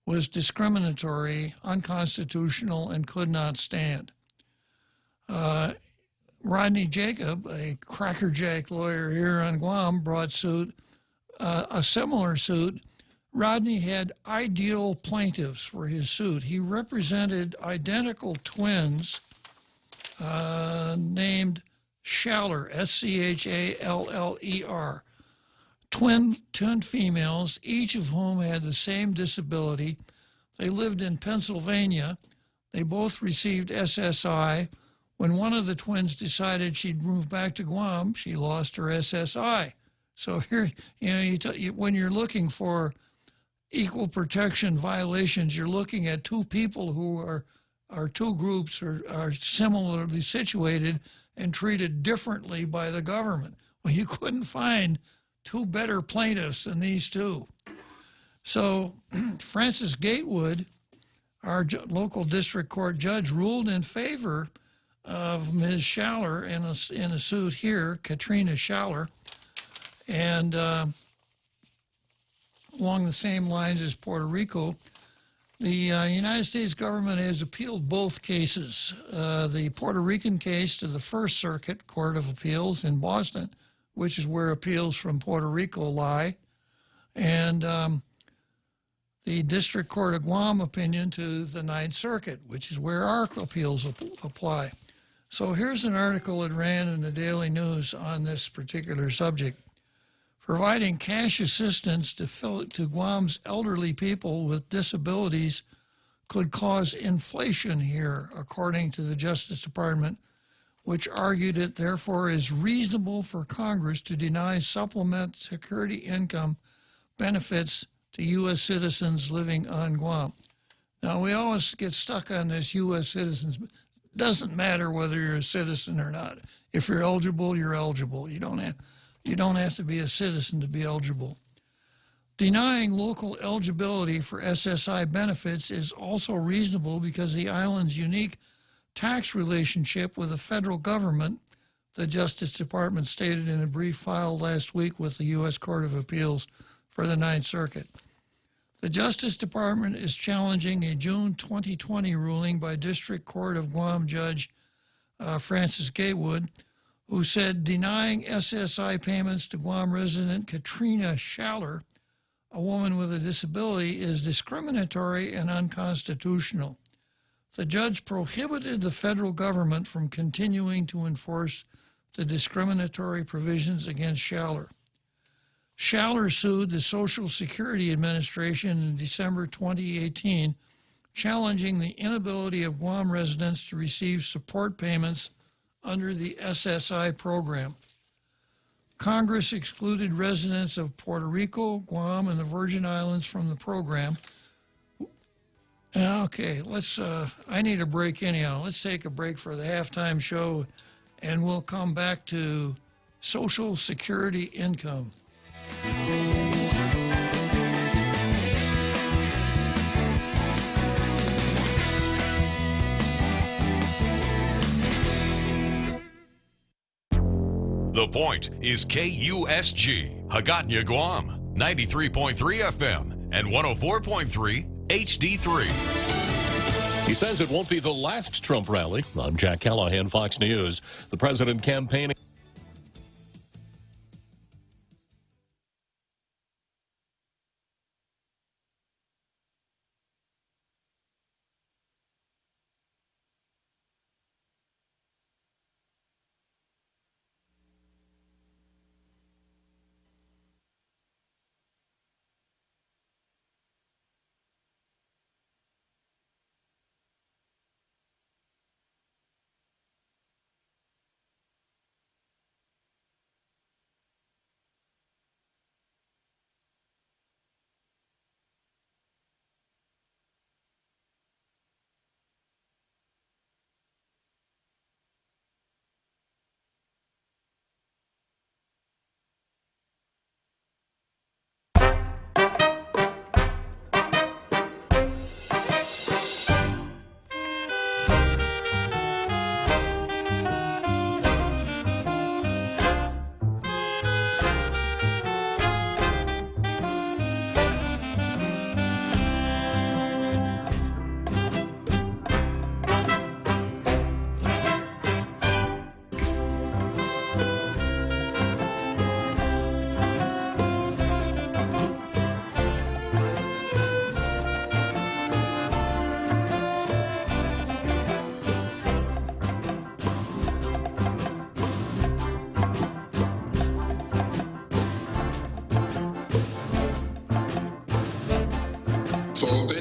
was discriminatory, unconstitutional, and could not stand. Rodney Jacob, a crackerjack lawyer here on Guam, brought suit, a similar suit. Rodney had ideal plaintiffs for his suit. He represented identical twins named Schaller, Schaller, twin females, each of whom had the same disability. They lived in Pennsylvania. They both received SSI. When one of the twins decided she'd move back to Guam, she lost her SSI. So here, when you're looking for equal protection violations, you're looking at two people who are two groups are similarly situated and treated differently by the government. Well, you couldn't find two better plaintiffs than these two. So Francis Gatewood, our local district court judge, ruled in favor of Ms. Schaller in a suit here, Katrina Schaller, and along the same lines as Puerto Rico, the United States government has appealed both cases. The Puerto Rican case to the First Circuit Court of Appeals in Boston, which is where appeals from Puerto Rico lie, and the District Court of Guam opinion to the Ninth Circuit, which is where our appeals apply. So here's an article that ran in the Daily News on this particular subject. Providing cash assistance to Guam's elderly people with disabilities could cause inflation here, according to the Justice Department, which argued it therefore is reasonable for Congress to deny supplemental security income benefits to U.S. citizens living on Guam. Now, we always get stuck on this U.S. citizens. It doesn't matter whether you're a citizen or not. If you're eligible, you're eligible. You don't have to be a citizen to be eligible. Denying local eligibility for SSI benefits is also reasonable because the island's unique tax relationship with the federal government, the Justice Department stated in a brief filed last week with the U.S. Court of Appeals for the Ninth Circuit. The Justice Department is challenging a June 2020 ruling by District Court of Guam Judge Francis Gatewood, who said denying SSI payments to Guam resident Katrina Schaller, a woman with a disability, is discriminatory and unconstitutional. The judge prohibited the federal government from continuing to enforce the discriminatory provisions against Schaller. Schaller sued the Social Security Administration in December 2018, challenging the inability of Guam residents to receive support payments under the SSI program. Congress excluded residents of Puerto Rico, Guam, and the Virgin Islands from the program. Okay, I need a break anyhow. Let's take a break for the halftime show, and we'll come back to Social Security income. The Point is KUSG, Hagåtña, Guam, 93.3 FM and 104.3 HD3. He says it won't be the last Trump rally. I'm Jack Callahan, Fox News. The president campaigning.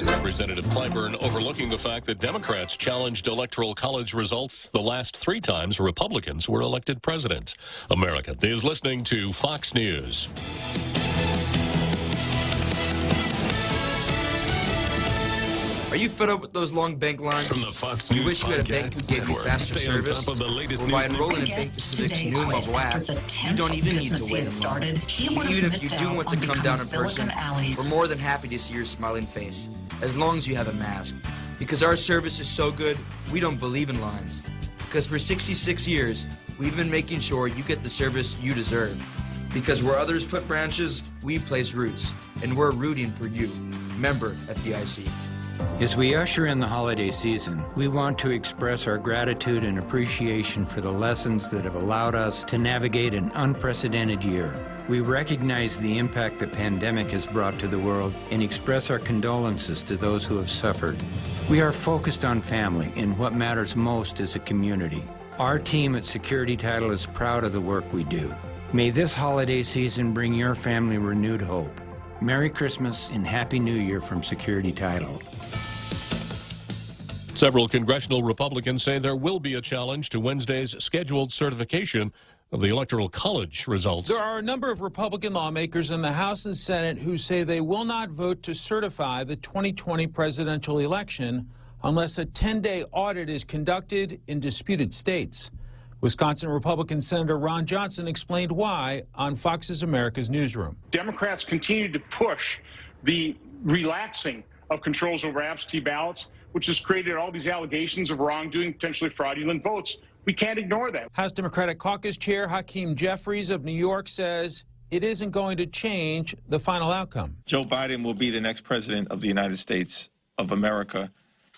Representative Clyburn overlooking the fact that Democrats challenged Electoral College results the last 3 times Republicans were elected president. America is listening to Fox News. Are you fed up with those long bank lines? From the Fox You News wish you had a bank Podcast that gave you Network. faster Stay on service? top of the latest Or by news enrolling in and Bank Pacific's new mobile app, you don't even need to wait in line. Even if you do want to come down in person, we're more than happy to see your smiling face, as long as you have a mask. Because our service is so good, we don't believe in lines. Because for 66 years, we've been making sure you get the service you deserve. Because where others put branches, we place roots. And we're rooting for you. Member FDIC. As we usher in the holiday season, we want to express our gratitude and appreciation for the lessons that have allowed us to navigate an unprecedented year. We recognize the impact the pandemic has brought to the world and express our condolences to those who have suffered. We are focused on family and what matters most as a community. Our team at Security Title is proud of the work we do. May this holiday season bring your family renewed hope. Merry Christmas and Happy New Year from Security Title. Several congressional Republicans say there will be a challenge to Wednesday's scheduled certification of the Electoral College results. There are a number of Republican lawmakers in the House and Senate who say they will not vote to certify the 2020 presidential election unless a 10-day audit is conducted in disputed states. Wisconsin Republican Senator Ron Johnson explained why on Fox's America's Newsroom. Democrats continue to push the relaxing of controls over absentee ballots, which has created all these allegations of wrongdoing, potentially fraudulent votes. We can't ignore that. House Democratic Caucus Chair Hakeem Jeffries of New York says it isn't going to change the final outcome. Joe Biden will be the next president of the United States of America,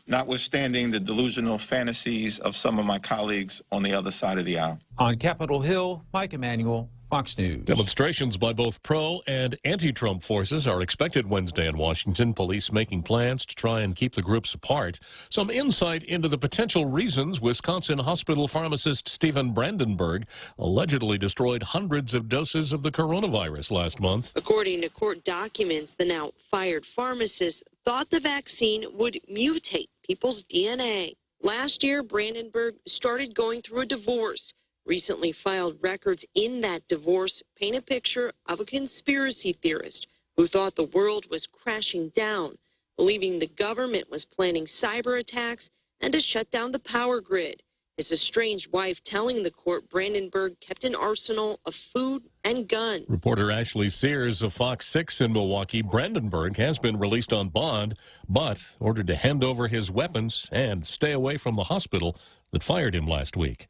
notwithstanding the delusional fantasies of some of my colleagues on the other side of the aisle. On Capitol Hill, Mike Emanuel, Fox News. Demonstrations by both pro- and anti-Trump forces are expected Wednesday in Washington, police making plans to try and keep the groups apart. Some insight into the potential reasons Wisconsin hospital pharmacist Stephen Brandenburg allegedly destroyed hundreds of doses of the coronavirus last month. According to court documents, the now fired pharmacist thought the vaccine would mutate people's DNA. Last year, Brandenburg started going through a divorce. recently filed records in that divorce paint a picture of a conspiracy theorist who thought the world was crashing down, believing the government was planning cyber attacks and to shut down the power grid. His estranged wife telling the court Brandenburg kept an arsenal of food and guns. Reporter Ashley Sears of Fox 6 in Milwaukee. Brandenburg has been released on bond, but ordered to hand over his weapons and stay away from the hospital that fired him last week.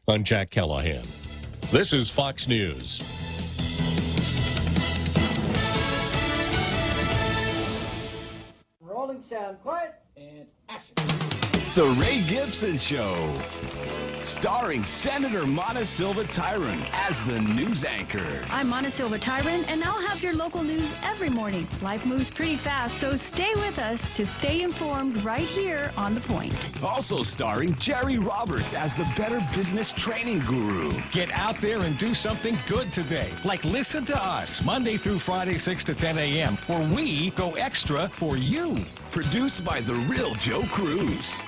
I'm Jack Callahan. This is Fox News. Rolling sound, quiet, and action. The Ray Gibson Show, starring Senator Mona Silva Tyron as the news anchor. I'm Mona Silva Tyron, and I'll have your local news every morning. Life moves pretty fast, so stay with us to stay informed right here on The Point. Also starring Jerry Roberts as the Better Business Training Guru. Get out there and do something good today. Like listen to us, Monday through Friday, 6 to 10 a.m., where we go extra for you. Produced by the real Joe Cruz.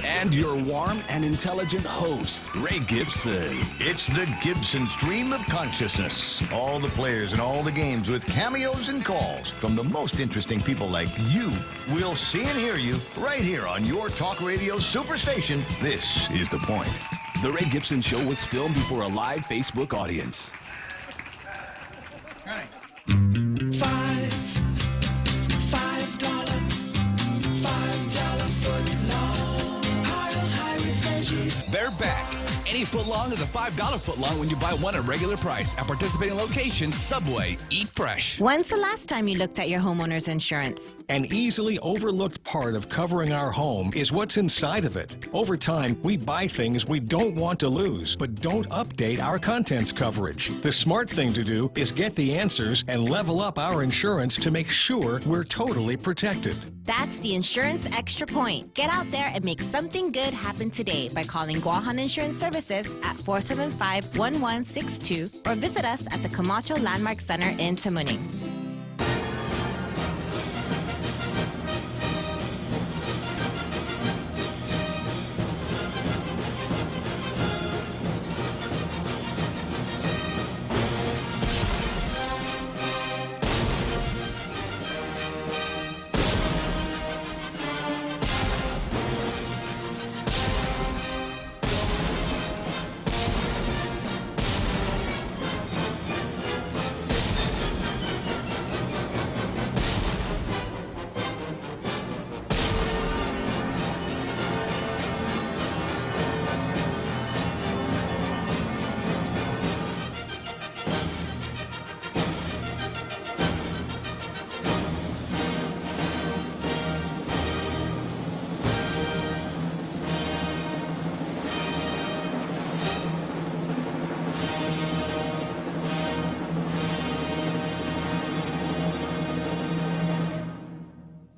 And your warm and intelligent host, Ray Gibson. It's the Gibson Stream of Consciousness. All the players and all the games with cameos and calls from the most interesting people like you. We'll see and hear you right here on your talk radio superstation. This is The Point. The Ray Gibson Show was filmed before a live Facebook audience. $5 footlong. Pile high with veggies. They're back. Any footlong is a $5 footlong when you buy one at regular price. At participating locations, Subway, eat fresh. When's the last time you looked at your homeowner's insurance? An easily overlooked part of covering our home is what's inside of it. Over time, we buy things we don't want to lose, but don't update our contents coverage. The smart thing to do is get the answers and level up our insurance to make sure we're totally protected. That's the Insurance Extra Point. Get out there and make something good happen today by calling Guahan Insurance Services at 475-1162 or visit us at the Camacho Landmark Center in Tamuning.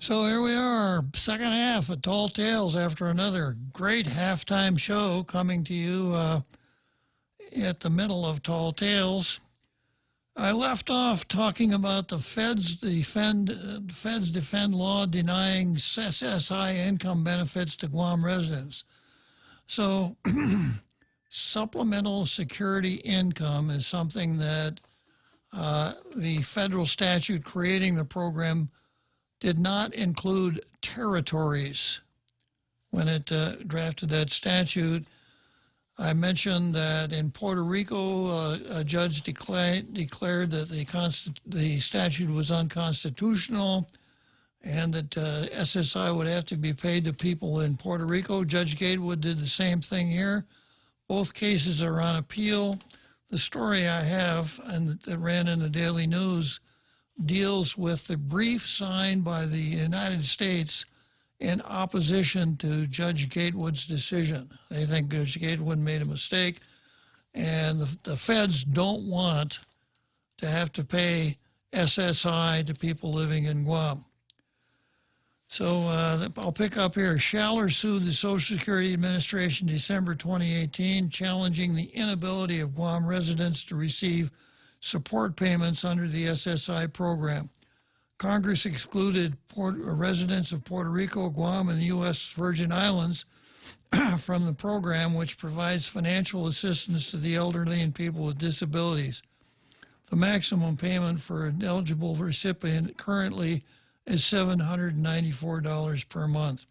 So here we are, second half of Tall Tales after another great halftime show coming to you at the middle of Tall Tales. I left off talking about the Feds defend law denying SSI income benefits to Guam residents. So supplemental security income is something that the federal statute creating the program did not include territories when it drafted that statute. I mentioned that in Puerto Rico, a judge declared that the statute was unconstitutional and that SSI would have to be paid to people in Puerto Rico. Judge Gatewood did the same thing here. Both cases are on appeal. The story I have, and that ran in the Daily News, deals with the brief signed by the United States in opposition to Judge Gatewood's decision. They think Judge Gatewood made a mistake, and the feds don't want to have to pay SSI to people living in Guam. So I'll pick up here. Schaller sued the Social Security Administration December 2018, challenging the inability of Guam residents to receive support payments under the SSI program. Congress excluded residents of Puerto Rico, Guam, and the U.S. Virgin Islands from the program, which provides financial assistance to the elderly and people with disabilities. The maximum payment for an eligible recipient currently is $794 per month.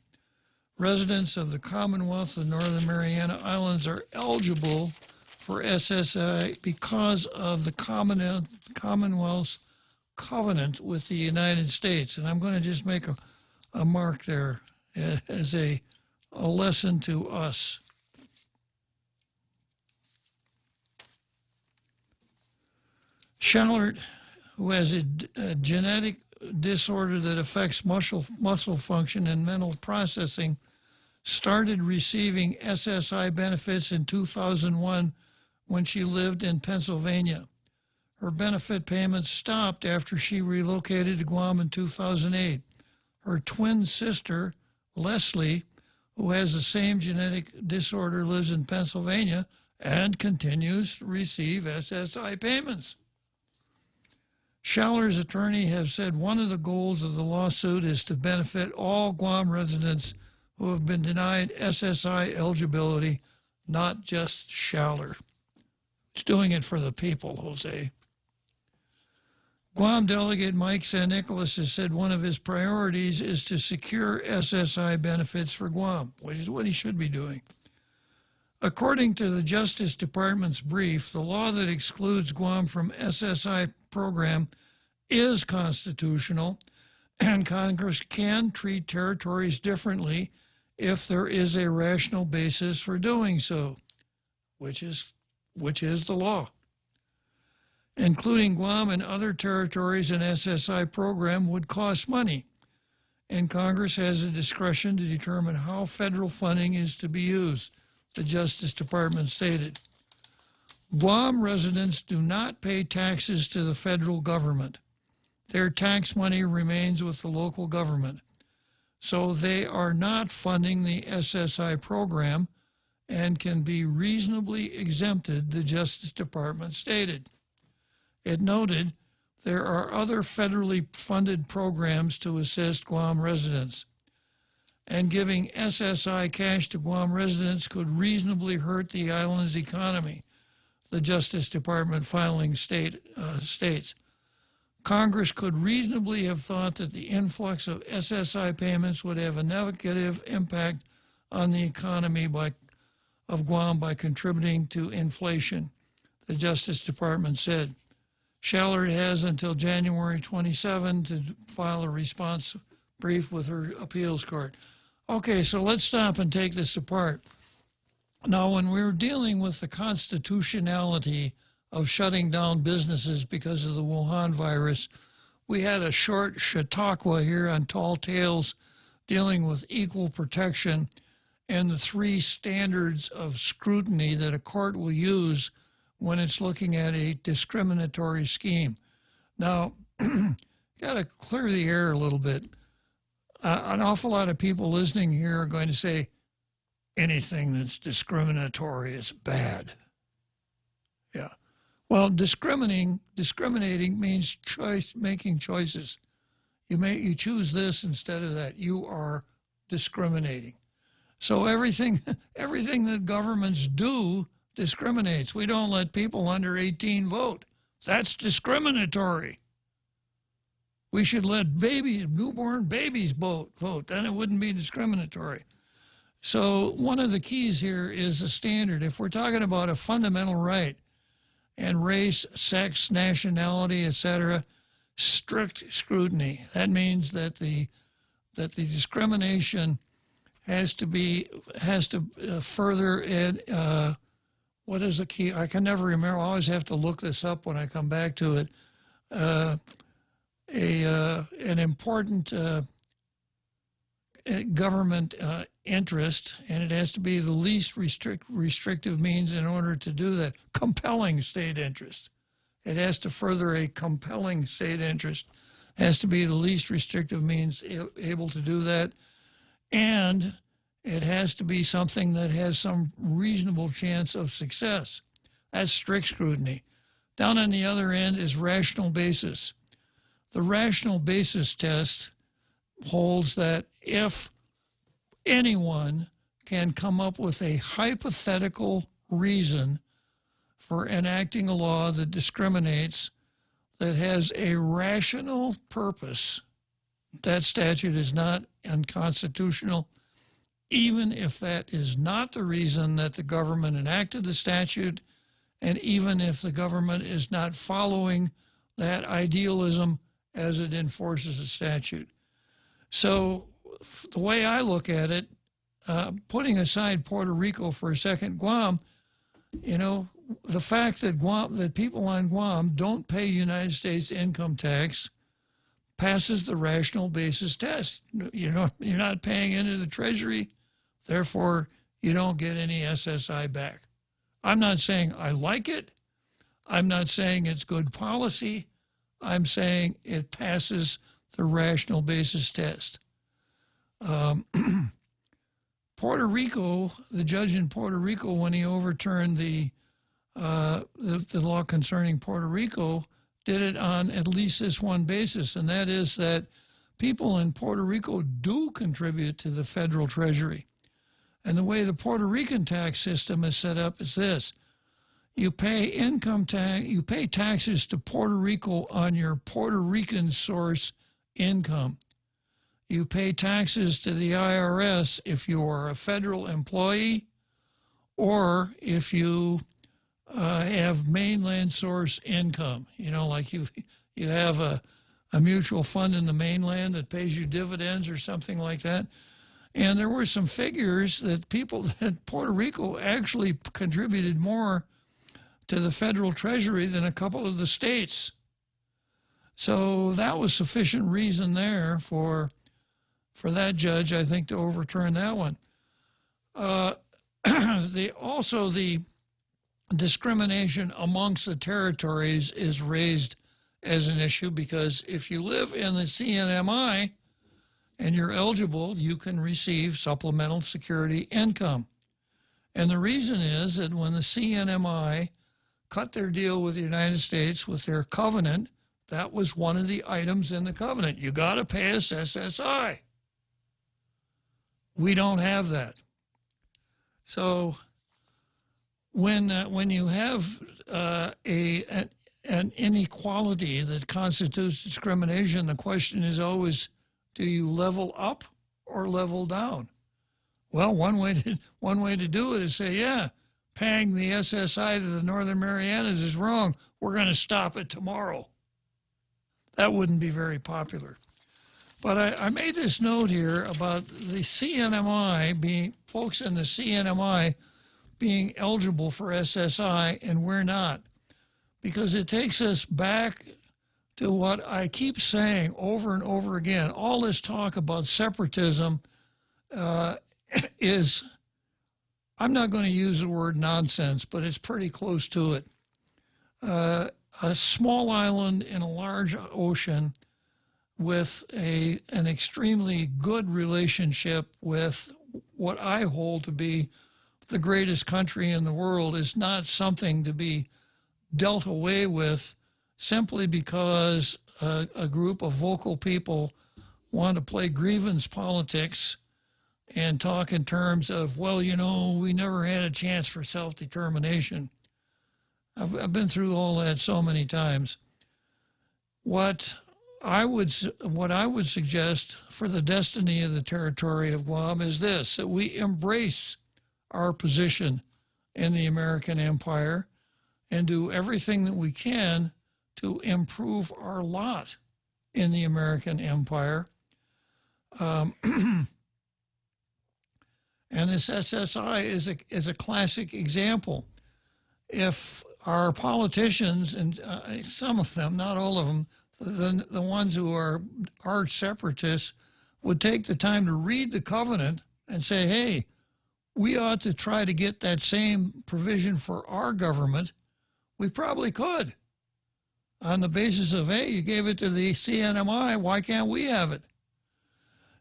Residents of the Commonwealth of Northern Mariana Islands are eligible for SSI because of the Commonwealth's covenant with the United States. And I'm going to just make a mark there as a lesson to us. Shallert, who has a genetic disorder that affects muscle function and mental processing, started receiving SSI benefits in 2001 when she lived in Pennsylvania. Her benefit payments stopped after she relocated to Guam in 2008. Her twin sister, Leslie, who has the same genetic disorder, lives in Pennsylvania and continues to receive SSI payments. Schaller's attorney has said one of the goals of the lawsuit is to benefit all Guam residents who have been denied SSI eligibility, not just Schaller. It's doing it for the people, Jose. Guam delegate Mike San Nicolas has said one of his priorities is to secure SSI benefits for Guam, which is what he should be doing. According to the Justice Department's brief, the law that excludes Guam from SSI program is constitutional, and Congress can treat territories differently if there is a rational basis for doing so, which is the law. Including Guam and other territories in SSI program would cost money, and Congress has the discretion to determine how federal funding is to be used, the Justice Department stated. Guam residents do not pay taxes to the federal government. Their tax money remains with the local government, so they are not funding the SSI program and can be reasonably exempted, the Justice Department stated. It noted there are other federally funded programs to assist Guam residents, and giving SSI cash to Guam residents could reasonably hurt the island's economy, the Justice Department filing states. Congress could reasonably have thought that the influx of SSI payments would have a negative impact on the economy of Guam by contributing to inflation, the Justice Department said. Schaller has until January 27 to file a response brief with her appeals court. Okay, so let's stop and take this apart. Now, when we were dealing with the constitutionality of shutting down businesses because of the Wuhan virus, we had a short Chautauqua here on Tall Tales dealing with equal protection and the three standards of scrutiny that a court will use when it's looking at a discriminatory scheme. Now, got to clear the air a little bit. An awful lot of people listening here are going to say anything that's discriminatory is bad. Yeah. Well, discriminating means making choices. You choose this instead of that. You are discriminating. So everything that governments do discriminates. We don't let people under 18 vote. That's discriminatory. We should let newborn babies vote. Then it wouldn't be discriminatory. So one of the keys here is a standard. If we're talking about a fundamental right and race, sex, nationality, etc., strict scrutiny. That means that the discrimination has to further it. What is the key? I can never remember. I always have to look this up when I come back to it. An important government interest, and it has to be the least restrictive means in order to do that. Compelling state interest. It has to further a compelling state interest. It has to be the least restrictive means able to do that. And it has to be something that has some reasonable chance of success. That's strict scrutiny. Down on the other end is rational basis. The rational basis test holds that if anyone can come up with a hypothetical reason for enacting a law that discriminates, that has a rational purpose, that statute is not unconstitutional, even if that is not the reason that the government enacted the statute, and even if the government is not following that idealism as it enforces the statute. So the way I look at it, putting aside Puerto Rico for a second, Guam, you know, the fact that that people on Guam don't pay United States income tax passes the rational basis test. You know, you're not paying into the Treasury, therefore you don't get any SSI back. I'm not saying I like it. I'm not saying it's good policy. I'm saying it passes the rational basis test. Puerto Rico, the judge in Puerto Rico, when he overturned the law concerning Puerto Rico, did it on at least this one basis, and that is that people in Puerto Rico do contribute to the federal treasury. And the way the Puerto Rican tax system is set up is this. You pay income tax, you pay taxes to Puerto Rico on your Puerto Rican source income. You pay taxes to the IRS if you are a federal employee or if you have mainland source income. You know, like you have a mutual fund in the mainland that pays you dividends or something like that. And there were some figures that people at Puerto Rico actually contributed more to the federal treasury than a couple of the states. So that was sufficient reason there for that judge, I think, to overturn that one. Also, the discrimination amongst the territories is raised as an issue because if you live in the CNMI and you're eligible, you can receive supplemental security income. And the reason is that when the CNMI cut their deal with the United States with their covenant, that was one of the items in the covenant. You got to pay us SSI. We don't have that. So when you have an inequality that constitutes discrimination, the question is always, do you level up or level down? Well, one way to do it is say, yeah, paying the SSI to the Northern Marianas is wrong. We're going to stop it tomorrow. That wouldn't be very popular. But I made this note here about the CNMI folks in the CNMI being eligible for SSI and we're not, because it takes us back to what I keep saying over and over again. All this talk about separatism is, I'm not going to use the word nonsense, but it's pretty close to it. A small island in a large ocean with an extremely good relationship with what I hold to be the greatest country in the world is not something to be dealt away with simply because a group of vocal people want to play grievance politics and talk in terms of, well, you know, we never had a chance for self-determination. I've been through all that so many times. What I would suggest for the destiny of the territory of Guam is this, that we embrace our position in the American empire and do everything that we can to improve our lot in the American empire. And this SSI is a classic example. If our politicians, and some of them, not all of them, the ones who are arch separatists, would take the time to read the covenant and say, hey, we ought to try to get that same provision for our government, we probably could. On the basis of, hey, you gave it to the CNMI, why can't we have it?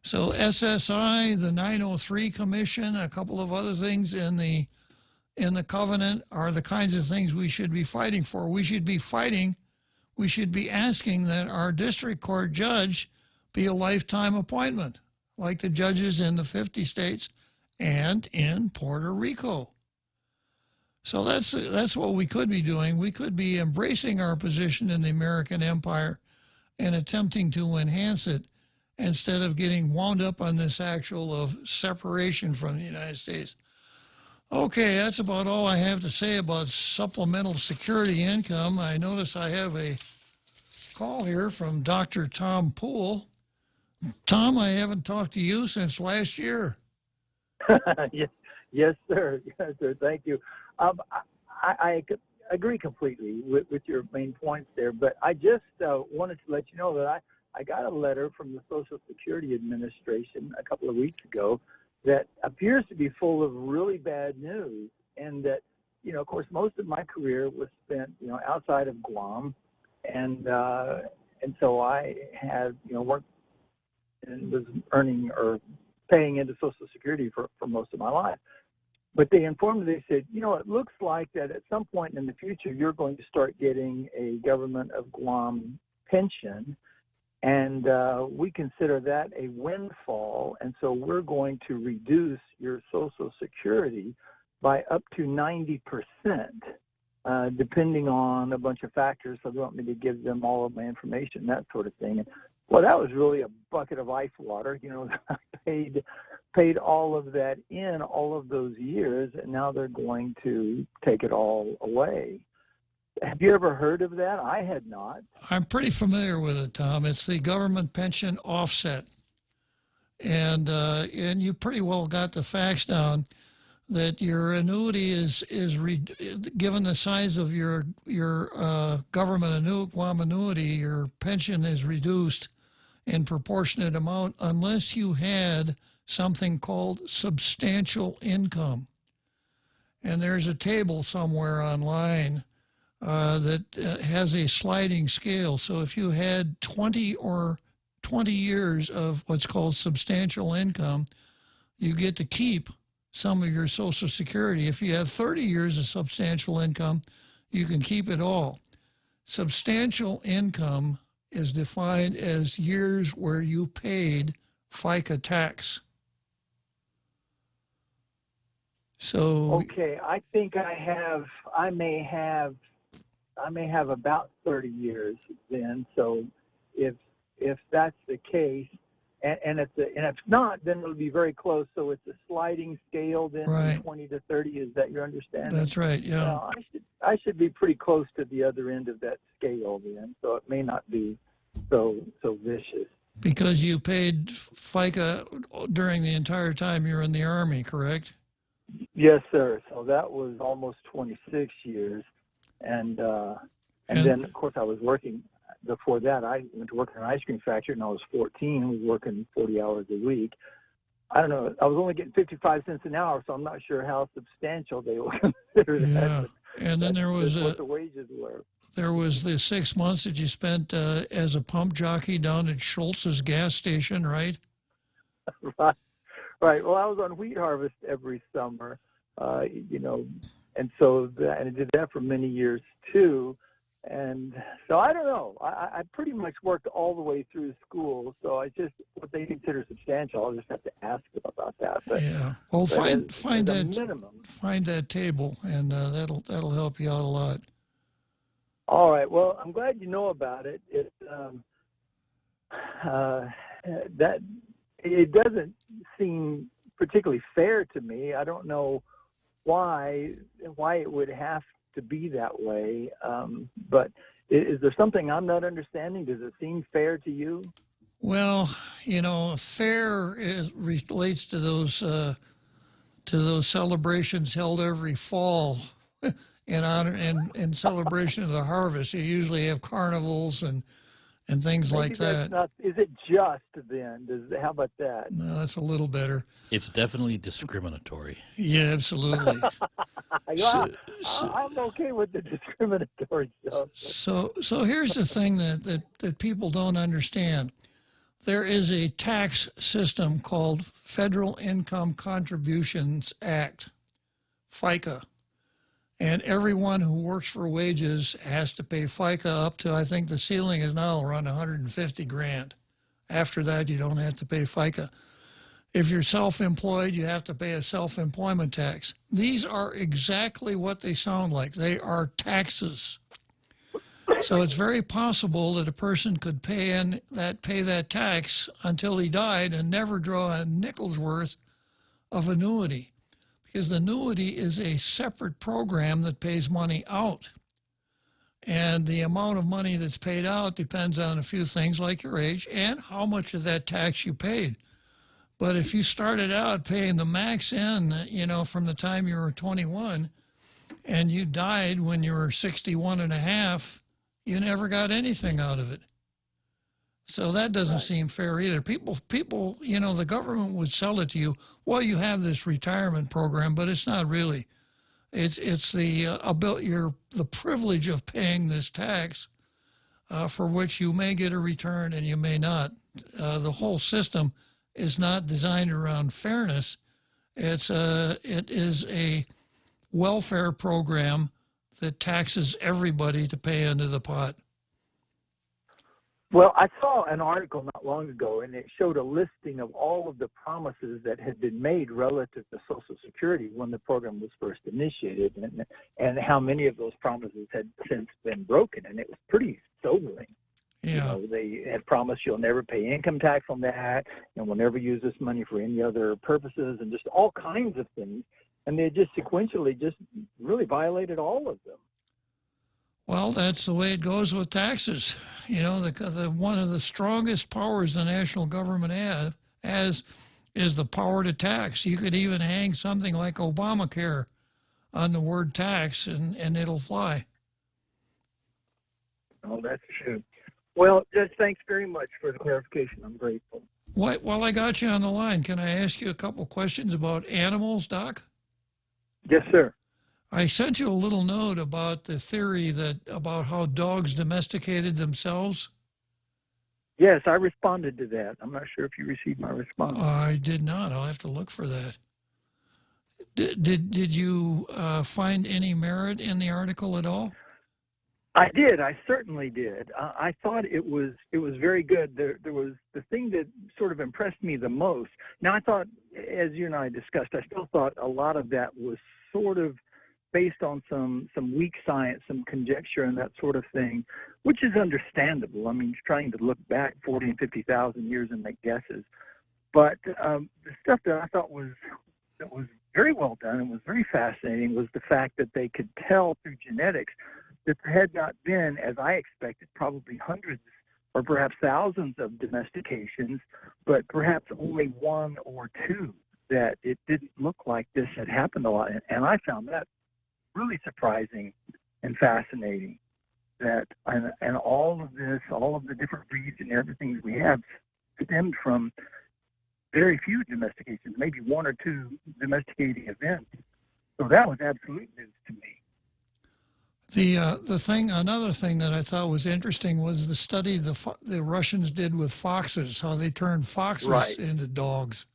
So SSI, the 903 Commission, a couple of other things in the covenant are the kinds of things we should be fighting for. We should be fighting we should be asking that our district court judge be a lifetime appointment, like the judges in the 50 states and in Puerto Rico. So that's what we could be doing. We could be embracing our position in the American empire and attempting to enhance it instead of getting wound up on this actual of separation from the United States. Okay, that's about all I have to say about supplemental security income. I notice I have a call here from Dr. Tom Poole. Tom, I haven't talked to you since last year. Yes, sir. Yes, sir. Thank you. I agree completely with your main points there, but I just wanted to let you know that I got a letter from the Social Security Administration a couple of weeks ago that appears to be full of really bad news, and that, of course, most of my career was spent, outside of Guam, and so I had, worked and was earning or paying into Social Security for most of my life. But they informed me, they said, it looks like that at some point in the future, you're going to start getting a government of Guam pension. And we consider that a windfall. And so we're going to reduce your Social Security by up to 90%, depending on a bunch of factors. So they want me to give them all of my information, that sort of thing. And, well, that was really a bucket of ice water. I paid all of that in all of those years, and now they're going to take it all away. Have you ever heard of that? I had not. I'm pretty familiar with it, Tom. It's the government pension offset. And you pretty well got the facts down that your annuity is given the size of your government Guam annuity, your pension is reduced in proportionate amount unless you had something called substantial income. And there's a table somewhere online that has a sliding scale. So if you had 20 years of what's called substantial income, you get to keep some of your Social Security. If you have 30 years of substantial income, you can keep it all. Substantial income is defined as years where you paid FICA tax. So okay, I think I may have about 30 years then. So if that's the case, and if not, then it'll be very close. So it's a sliding scale then, right. From 20 to 30. Is that your understanding? That's right. Yeah. Well, I should be pretty close to the other end of that scale then. So it may not be so vicious. Because you paid FICA during the entire time you were in the Army, correct? Yes, sir. So that was almost 26 years. And then, of course, I was working. Before that, I went to work in an ice cream factory, and I was 14. I was working 40 hours a week. I don't know. I was only getting 55 cents an hour, so I'm not sure how substantial they will consider that. Yeah. And then there was what the wages were. There was the 6 months that you spent as a pump jockey down at Schultz's gas station, right? Right. Well, I was on wheat harvest every summer, and so and I did that for many years too. And so I don't know. I pretty much worked all the way through school. So I just what they consider substantial. I'll just have to ask them about that. But, yeah. Well, find that minimum. Find that table, and that'll help you out a lot. All right. Well, I'm glad you know about it. That it doesn't seem particularly fair to me. I don't know why it would have to be that way. But is there something I'm not understanding? Does it seem fair to you? Well, fair relates to those celebrations held every fall in honor and in celebration of the harvest. You usually have carnivals and things like that. Is it just then? How about that? No, that's a little better. It's definitely discriminatory. Yeah, absolutely. I'm okay with the discriminatory stuff. So here's the thing that people don't understand. There is a tax system called Federal Income Contributions Act, FICA. And everyone who works for wages has to pay FICA up to, I think the ceiling is now around 150 grand. After that, you don't have to pay FICA. If you're self-employed, you have to pay a self-employment tax. These are exactly what they sound like. They are taxes. So it's very possible that a person could pay that tax until he died and never draw a nickel's worth of annuity, because the annuity is a separate program that pays money out. And the amount of money that's paid out depends on a few things like your age and how much of that tax you paid. But if you started out paying the max in, from the time you were 21 and you died when you were 61 and a half, you never got anything out of it. So that doesn't seem fair either. People, the government would sell it to you. Well, you have this retirement program, but it's not really. It's the privilege of paying this tax for which you may get a return and you may not. The whole system is not designed around fairness. It is a welfare program that taxes everybody to pay into the pot. Well, I saw an article not long ago, and it showed a listing of all of the promises that had been made relative to Social Security when the program was first initiated, and how many of those promises had since been broken, and it was pretty sobering. Yeah. They had promised you'll never pay income tax on that, and we'll never use this money for any other purposes, and just all kinds of things. And they just sequentially just really violated all of them. Well, that's the way it goes with taxes. The one of the strongest powers the national government has is the power to tax. You could even hang something like Obamacare on the word tax, and it'll fly. Oh, that's true. Well, Judge, thanks very much for the clarification. I'm grateful. While I got you on the line, can I ask you a couple questions about animals, Doc? Yes, sir. I sent you a little note about the theory about how dogs domesticated themselves. Yes, I responded to that. I'm not sure if you received my response. I did not. I'll have to look for that. Did you find any merit in the article at all? I did. I certainly did. I thought it was very good. There was the thing that sort of impressed me the most. Now, I thought, as you and I discussed, I still thought a lot of that was sort of based on some weak science, some conjecture and that sort of thing, which is understandable. I mean, trying to look back 40 and 50,000 years and make guesses. But the stuff that I thought was very well done and was very fascinating was the fact that they could tell through genetics that there had not been, as I expected, probably hundreds or perhaps thousands of domestications, but perhaps only one or two, that it didn't look like this had happened a lot. And I found that really surprising and fascinating, that and all of this, all of the different breeds and everything we have stemmed from very few domestications, maybe one or two domesticating events. So that was absolute news to me. Another thing that I thought was interesting was the study the Russians did with foxes, how they turned foxes into dogs.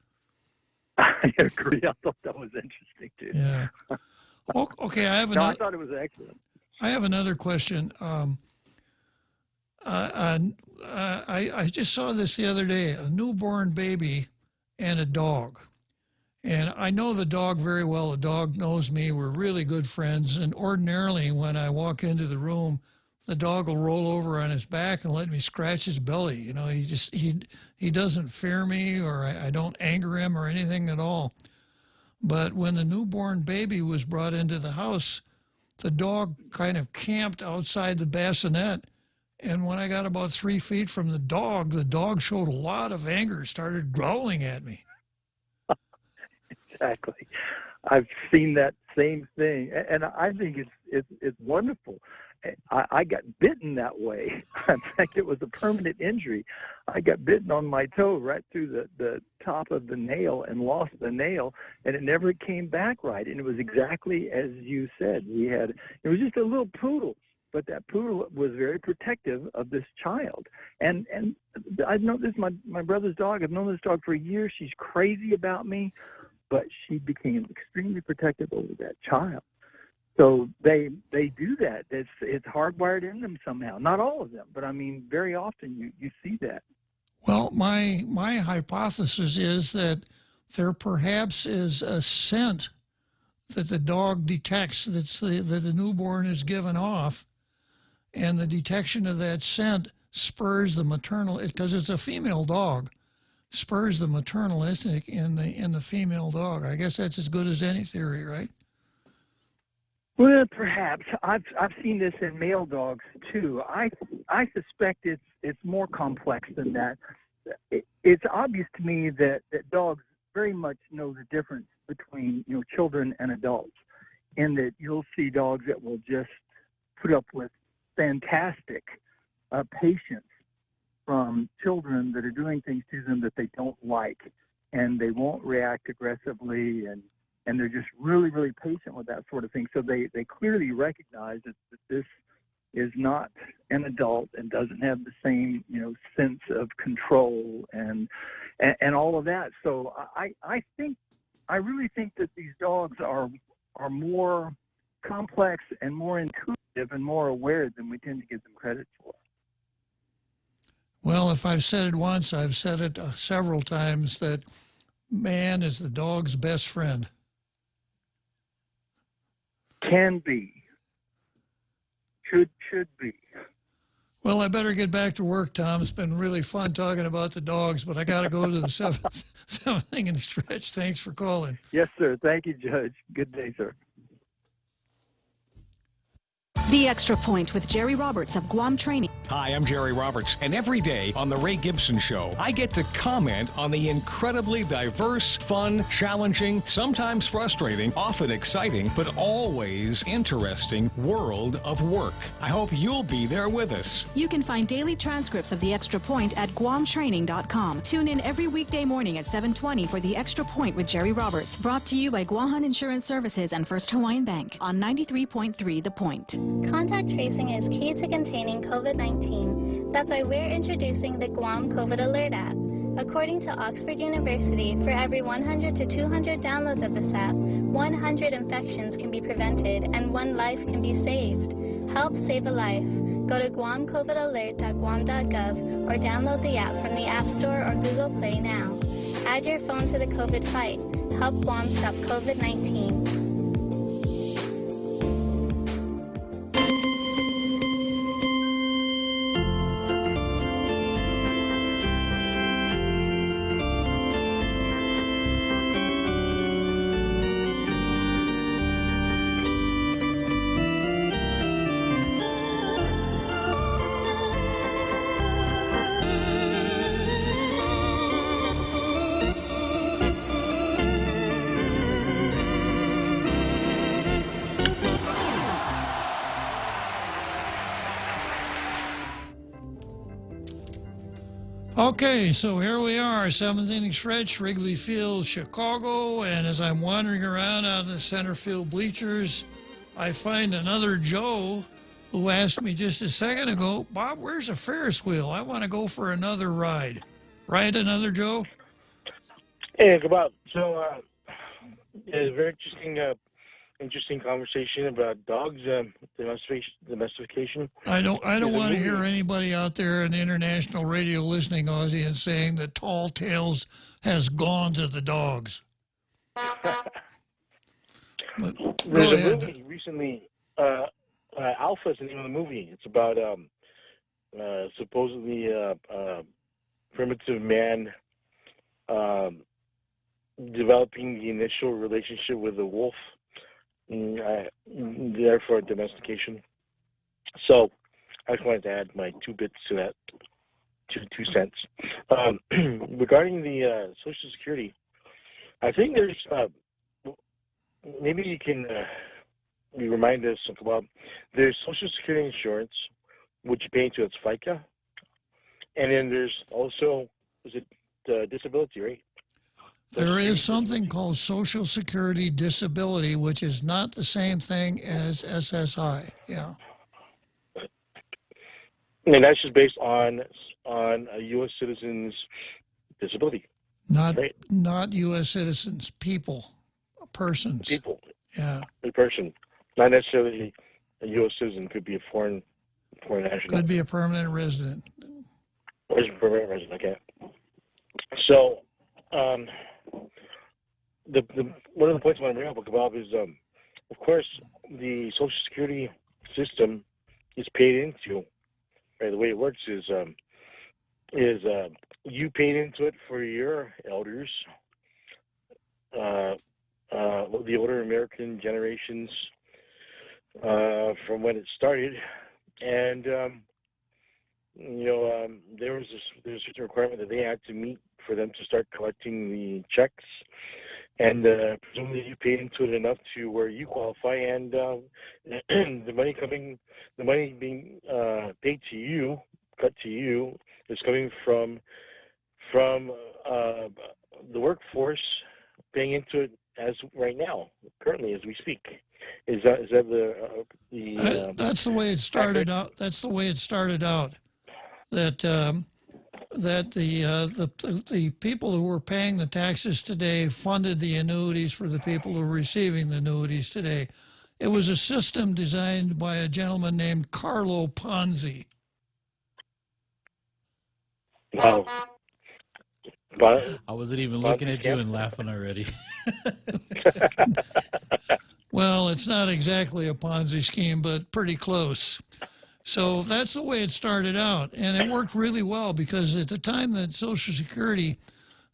I agree. I thought that was interesting too. Yeah. Okay, I thought it was excellent. I have another question. I just saw this the other day, a newborn baby and a dog. And I know the dog very well. The dog knows me. We're really good friends. And ordinarily, when I walk into the room, the dog will roll over on his back and let me scratch his belly. He doesn't fear me, or I don't anger him or anything at all. But when the newborn baby was brought into the house, the dog kind of camped outside the bassinet. And when I got about 3 feet from the dog showed a lot of anger, started growling at me. Exactly. I've seen that same thing, and I think it's wonderful. I got bitten that way. In fact, it was a permanent injury. I got bitten on my toe right through the top of the nail and lost the nail, and it never came back right. And it was exactly as you said. It was just a little poodle, but that poodle was very protective of this child. And I've known this, my brother's dog. I've known this dog for years. She's crazy about me, but she became extremely protective over that child. So they do that. It's hardwired in them somehow. Not all of them, but I mean, very often you see that. Well, my hypothesis is that there perhaps is a scent that the dog detects that the newborn is given off, and the detection of that scent spurs the maternal, because it's a female dog, spurs the maternal instinct in the female dog. I guess that's as good as any theory, right? Well, perhaps I've seen this in male dogs too. I suspect it's more complex than that. It's obvious to me that dogs very much know the difference between children and adults, and that you'll see dogs that will just put up with fantastic patience from children that are doing things to them that they don't like, and they won't react aggressively, and they're just really, really patient with that sort of thing. So they clearly recognize that this is not an adult and doesn't have the same sense of control and all of that. So I really think that these dogs are more complex and more intuitive and more aware than we tend to give them credit for. Well, if I've said it once, I've said it several times, that man is the dog's best friend. Can be. Should be. Well, I better get back to work, Tom. It's been really fun talking about the dogs, but I got to go to the seventh inning stretch. Thanks for calling. Yes, sir. Thank you, Judge. Good day, sir. The Extra Point with Jerry Roberts of Guam Training. Hi, I'm Jerry Roberts, and every day on The Ray Gibson Show, I get to comment on the incredibly diverse, fun, challenging, sometimes frustrating, often exciting, but always interesting world of work. I hope you'll be there with us. You can find daily transcripts of The Extra Point at guamtraining.com. Tune in every weekday morning at 7:20 for The Extra Point with Jerry Roberts, brought to you by Guam Insurance Services and First Hawaiian Bank on 93.3 The Point. Contact tracing is key to containing COVID-19. That's why we're introducing the Guam COVID Alert app. According to Oxford University, for every 100 to 200 downloads of this app, 100 infections can be prevented and 1 life can be saved. Help save a life. Go to guamcovidalert.guam.gov or download the app from the App Store or Google Play now. Add your phone to the COVID fight. Help Guam stop COVID-19. Okay, so here we are, seventh inning stretch, Wrigley Field, Chicago, and as I'm wandering around on the center field bleachers, I find another Joe who asked me just a second ago, Bob, where's a Ferris wheel? I want to go for another ride. Right, another Joe? Hey, Bob. So, it's a very interesting conversation about dogs, domestication. I don't want to hear anybody out there in the international radio listening audience saying that Tall Tales has gone to the dogs. There's a movie recently, Alpha is the name of the movie. It's about supposedly primitive man developing the initial relationship with a wolf. Therefore domestication. So I just wanted to add my 2 bits to that, 2 cents. Regarding the Social Security, I think there's maybe you can remind us about there's Social Security insurance, which you pay into its FICA, and then there's also disability, right? There is something called Social Security Disability, which is not the same thing as SSI. Yeah. And that's just based on a U.S. citizen's disability. Not right? Not U.S. citizens, persons. People. Yeah. A person. Not necessarily a U.S. citizen. Could be a foreign national. Could be a permanent resident. Or is a permanent resident. Okay. So, the one of the points I want to bring up, Bob, is of course the Social Security system is paid into. Right, the way it works is you paid into it for your elders, the older American generations from when it started, and there was a certain requirement that they had to meet for them to start collecting the checks, and presumably you paid into it enough to where you qualify, and the money being paid to you, cut to you, is coming from the workforce paying into it as right now, currently as we speak. Is that that's the way it started out. That's the way it started out. That the people who were paying the taxes today funded the annuities for the people who were receiving the annuities today. It was a system designed by a gentleman named Carlo Ponzi. Wow. I wasn't even looking at you and laughing already. Well, it's not exactly a Ponzi scheme, but pretty close. So that's the way it started out. And it worked really well because at the time that Social Security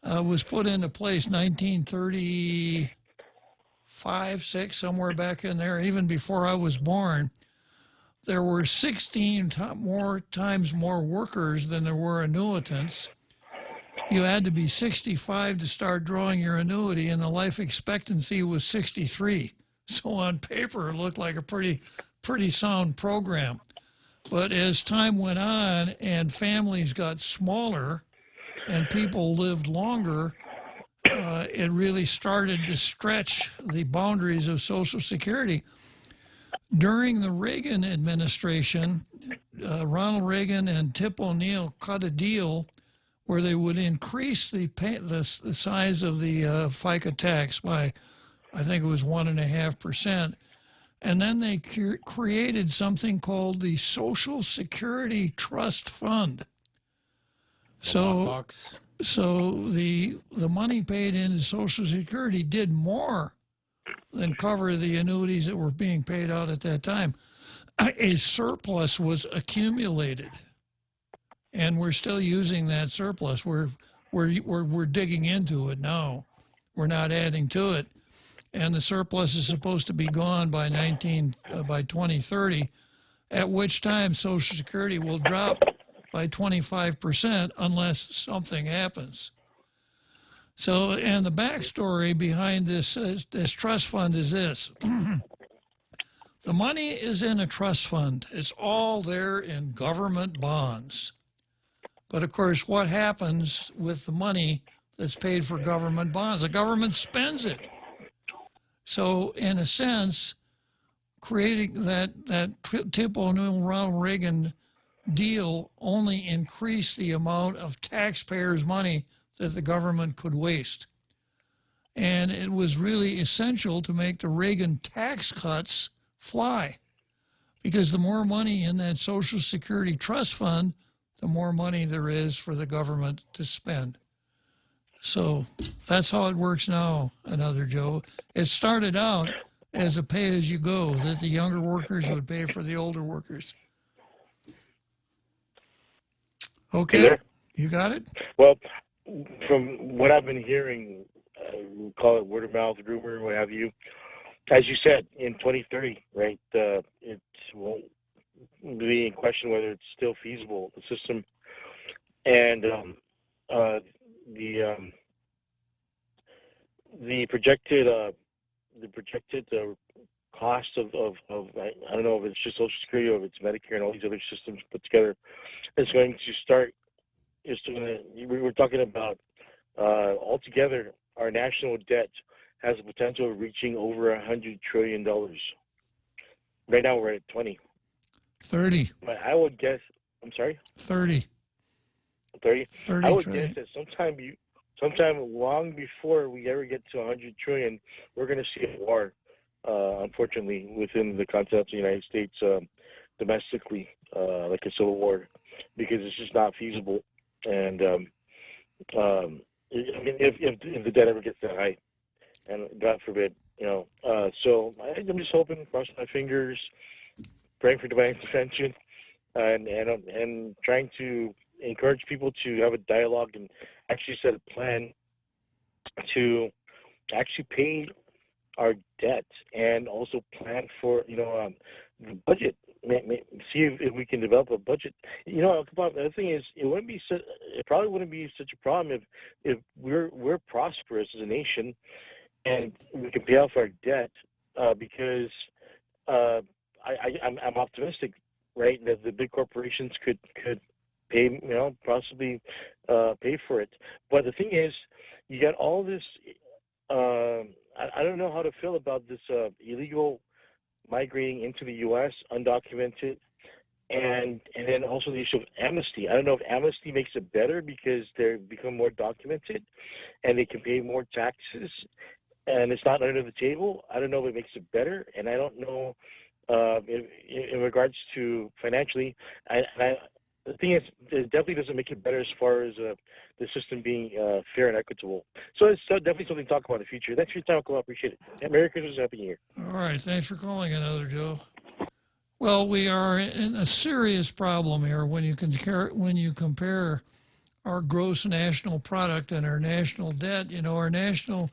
was put into place, 1935, 6, somewhere back in there, even before I was born, there were 16 times more workers than there were annuitants. You had to be 65 to start drawing your annuity, and the life expectancy was 63. So on paper, it looked like a pretty sound program. But as time went on and families got smaller and people lived longer, it really started to stretch the boundaries of Social Security. During the Reagan administration, Ronald Reagan and Tip O'Neill cut a deal where they would increase the size of the FICA tax by, I think it was 1.5%. And then they created something called the Social Security Trust Fund. So the money paid into Social Security did more than cover the annuities that were being paid out at that time. A surplus was accumulated, and we're still using that surplus. We're digging into it now. We're not adding to it. And the surplus is supposed to be gone by 2030, at which time Social Security will drop by 25% unless something happens. So, and the backstory behind this trust fund is this. The money is in a trust fund. It's all there in government bonds. But of course, what happens with the money that's paid for government bonds? The government spends it. So, in a sense, creating that Tip O'Neill, Ronald Reagan deal only increased the amount of taxpayers' money that the government could waste. And it was really essential to make the Reagan tax cuts fly, because the more money in that Social Security Trust Fund, the more money there is for the government to spend. So that's how it works now, Joe. It started out as a pay-as-you-go, that the younger workers would pay for the older workers. Okay, you got it? Well, from what I've been hearing, we'll call it word of mouth, rumor, what have you, as you said, in 2030, right, it won't be in question whether it's still feasible, the system. And the projected cost of I don't know if it's just Social Security or if it's Medicare and all these other systems put together, is going to start. We're talking about altogether, our national debt has the potential of reaching over $100 trillion. Right now we're at 20. 30. But I would guess. I'm sorry. 30. 30. 30 I would trillion. guess that sometime long before we ever get to 100 trillion, we're going to see a war unfortunately, within the continental United States domestically, like a civil war, because it's just not feasible. And I mean, if the debt ever gets that high, and God forbid, so I'm just hoping, crossing my fingers, praying for divine intervention, and trying to encourage people to have a dialogue and actually set a plan to actually pay our debt, and also plan for the budget. See if we can develop a budget. The thing is, it probably wouldn't be such a problem if we're prosperous as a nation and we can pay off our debt, because I'm optimistic, right, that the big corporations could pay, possibly pay for it. But the thing is, you got all this. I don't know how to feel about this illegal migrating into the U.S. undocumented, and then also the issue of amnesty. I don't know if amnesty makes it better because they become more documented and they can pay more taxes, and it's not under the table. I don't know if it makes it better, and I don't know in regards to financially. The thing is, it definitely doesn't make it better as far as the system being fair and equitable. So it's definitely something to talk about in the future. Thanks for your time, Uncle. I appreciate it. Merry Christmas, Happy New Year. All right, thanks for calling another Joe. Well, we are in a serious problem here when you compare our gross national product and our national debt. Our national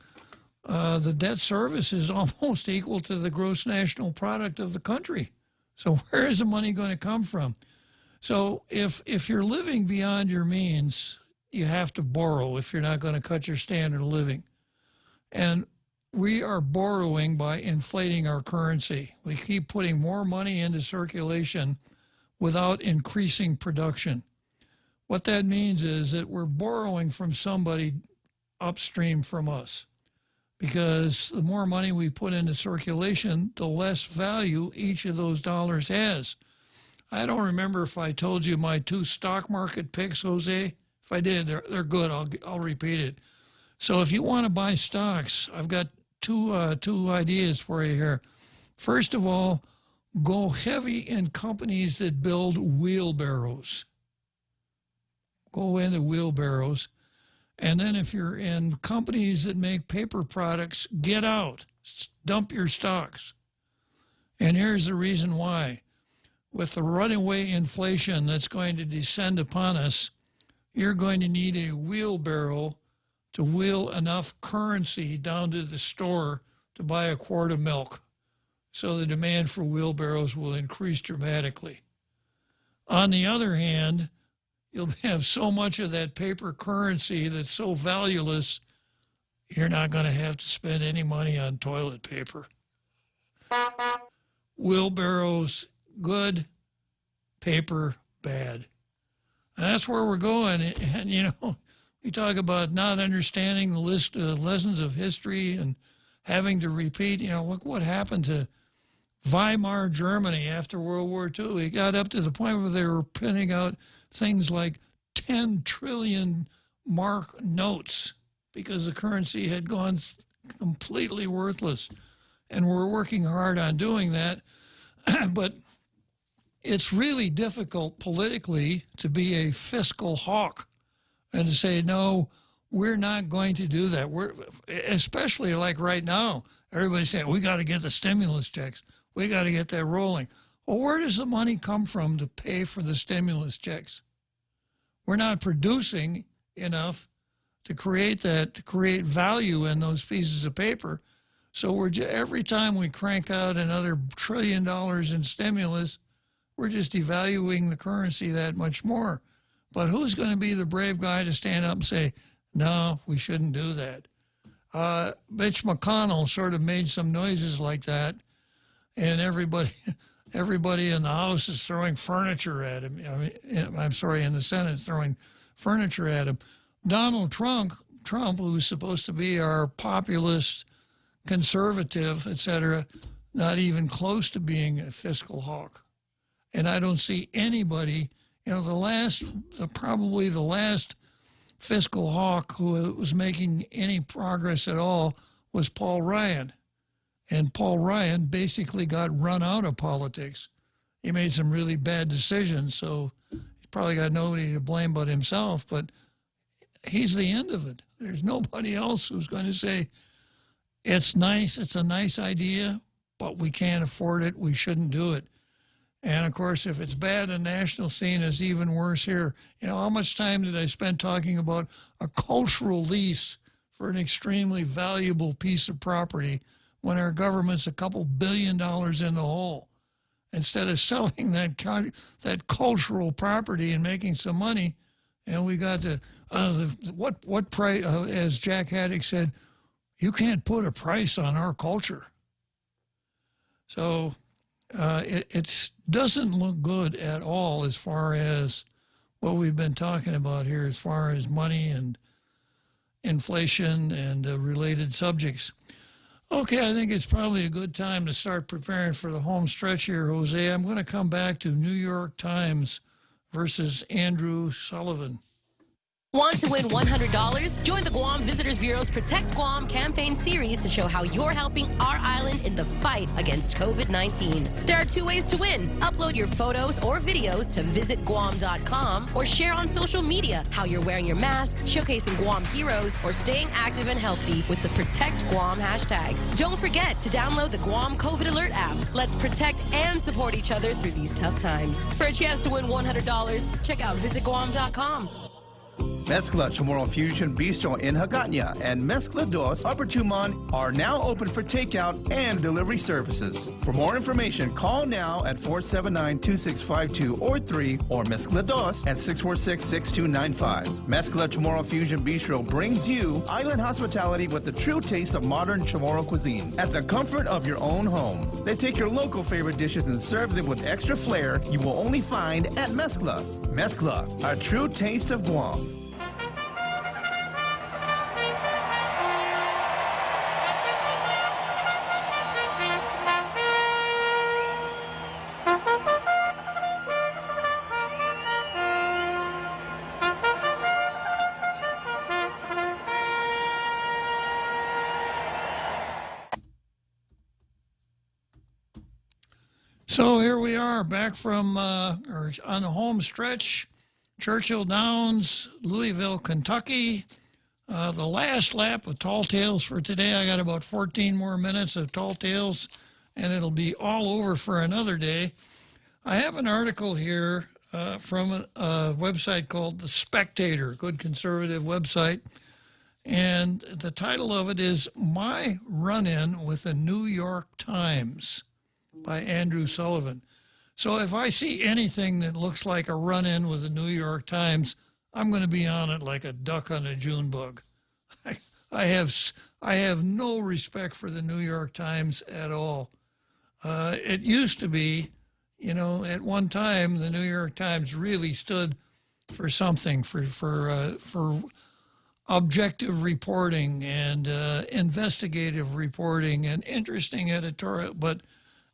the debt service is almost equal to the gross national product of the country. So where is the money going to come from? So if you're living beyond your means, you have to borrow if you're not going to cut your standard of living. And we are borrowing by inflating our currency. We keep putting more money into circulation without increasing production. What that means is that we're borrowing from somebody upstream from us, because the more money we put into circulation, the less value each of those dollars has. I don't remember if I told you my 2 stock market picks, Jose. If I did, they're good. I'll repeat it. So if you want to buy stocks, I've got two ideas for you here. First of all, go heavy in companies that build wheelbarrows. Go into wheelbarrows. And then if you're in companies that make paper products, get out. Dump your stocks. And here's the reason why. With the runaway inflation that's going to descend upon us, you're going to need a wheelbarrow to wheel enough currency down to the store to buy a quart of milk. So the demand for wheelbarrows will increase dramatically. On the other hand, you'll have so much of that paper currency that's so valueless, you're not going to have to spend any money on toilet paper. Wheelbarrows, good. Paper, bad. And that's where we're going. And, we talk about not understanding the lessons of history and having to repeat. Look what happened to Weimar Germany after World War II. It got up to the point where they were printing out things like 10 trillion mark notes because the currency had gone completely worthless. And we're working hard on doing that. But it's really difficult politically to be a fiscal hawk and to say, no, we're not going to do that. Especially like right now, everybody's saying, we got to get the stimulus checks. We got to get that rolling. Well, where does the money come from to pay for the stimulus checks? We're not producing enough to create value in those pieces of paper. So every time we crank out another $1 trillion in stimulus, we're just devaluing the currency that much more. But who's going to be the brave guy to stand up and say, no, we shouldn't do that? Mitch McConnell sort of made some noises like that, and everybody in the House is throwing furniture at him. In the Senate, throwing furniture at him. Donald Trump, who's supposed to be our populist, conservative, etc., not even close to being a fiscal hawk. And I don't see anybody, probably the last fiscal hawk who was making any progress at all was Paul Ryan. And Paul Ryan basically got run out of politics. He made some really bad decisions, so he's probably got nobody to blame but himself, but he's the end of it. There's nobody else who's going to say, it's nice, it's a nice idea, but we can't afford it, we shouldn't do it. And, of course, if it's bad in the national scene, it's even worse here. You know, how much time did I spend talking about a cultural lease for an extremely valuable piece of property when our government's a couple $2 billion in the hole? Instead of selling that cultural property and making some money, and we got to, what price, as Jack Haddock said, you can't put a price on our culture. So it doesn't look good at all as far as what we've been talking about here, as far as money and inflation and related subjects. Okay, I think it's probably a good time to start preparing for the home stretch here, Jose. I'm going to come back to New York Times versus Andrew Sullivan. Want to win $100? Join the Guam Visitors Bureau's Protect Guam campaign series to show how you're helping our island in the fight against COVID-19. There are 2 ways to win. Upload your photos or videos to visitguam.com or share on social media how you're wearing your mask, showcasing Guam heroes, or staying active and healthy with the Protect Guam hashtag. Don't forget to download the Guam COVID Alert app. Let's protect and support each other through these tough times. For a chance to win $100, check out visitguam.com. Mezcla Chamorro Fusion Bistro in Hagåtña and Mezcla Dos Upper Tumon are now open for takeout and delivery services. For more information, call now at 479-2652 or 3 or Mezcla Dos at 646-6295. Mezcla Chamorro Fusion Bistro brings you island hospitality with the true taste of modern Chamorro cuisine at the comfort of your own home. They take your local favorite dishes and serve them with extra flair you will only find at Mezcla. Mezcla, a true taste of Guam. So here we are back from on the home stretch, Churchill Downs, Louisville, Kentucky. The last lap of Tall Tales for today. I got about 14 more minutes of Tall Tales, and it'll be all over for another day. I have an article here from a website called The Spectator, good conservative website, and the title of it is My Run-In with the New York Times by Andrew Sullivan. So if I see anything that looks like a run-in with the New York Times, I'm going to be on it like a duck on a June bug. I have no respect for the New York Times at all. It used to be, you know, at one time the New York Times really stood for something, for objective reporting and investigative reporting and interesting editorial, but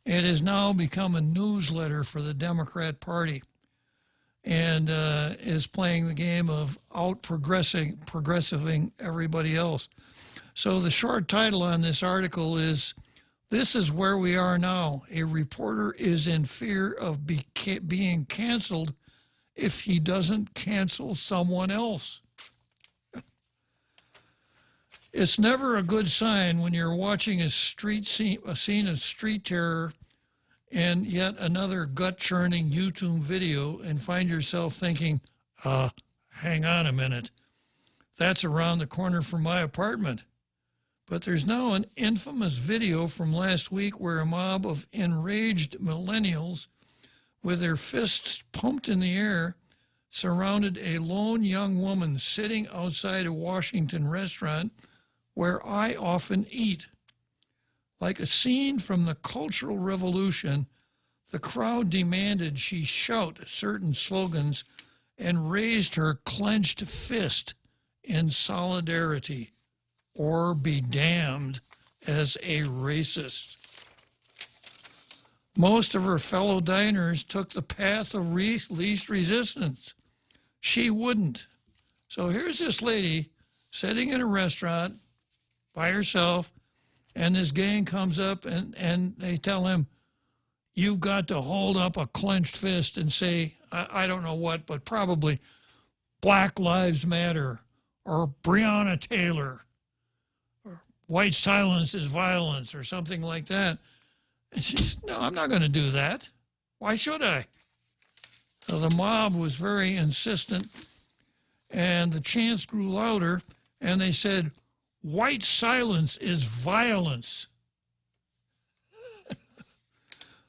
it has now become a newsletter for the Democrat Party and is playing the game of progressiving everybody else. So the short title on this article is, "This is where we are now. A reporter is in fear of being canceled if he doesn't cancel someone else." It's never a good sign when you're watching a scene of street terror and yet another gut-churning YouTube video and find yourself thinking, hang on a minute, that's around the corner from my apartment. But there's now an infamous video from last week where a mob of enraged millennials with their fists pumped in the air surrounded a lone young woman sitting outside a Washington restaurant where I often eat. Like a scene from the Cultural Revolution, the crowd demanded she shout certain slogans and raised her clenched fist in solidarity, or be damned as a racist. Most of her fellow diners took the path of least resistance. She wouldn't. So here's this lady sitting in a restaurant by herself, And this gang comes up and they tell him, you've got to hold up a clenched fist and say, I don't know what, but probably Black Lives Matter or Breonna Taylor or white silence is violence or something like that. And she says, no, I'm not going to do that. Why should I? So the mob was very insistent, and the chants grew louder, and they said, white silence is violence.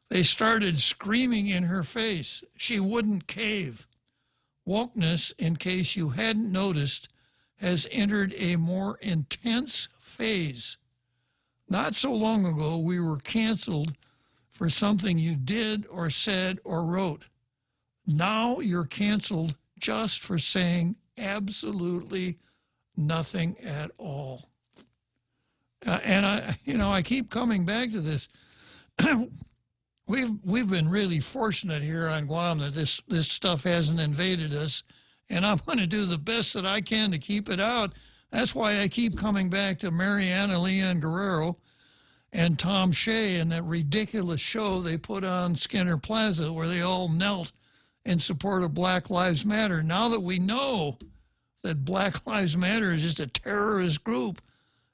They started screaming in her face. She wouldn't cave. Wokeness, in case you hadn't noticed, has entered a more intense phase. Not so long ago, we were canceled for something you did or said or wrote. Now you're canceled just for saying absolutely nothing at all. And I keep coming back to this. We've been really fortunate here on Guam that this stuff hasn't invaded us, and I'm going to do the best that I can to keep it out. That's why I keep coming back to Mariana Leon Guerrero and Tom Shea and that ridiculous show they put on Skinner Plaza where they all knelt in support of Black Lives Matter. Now that we know that Black Lives Matter is just a terrorist group,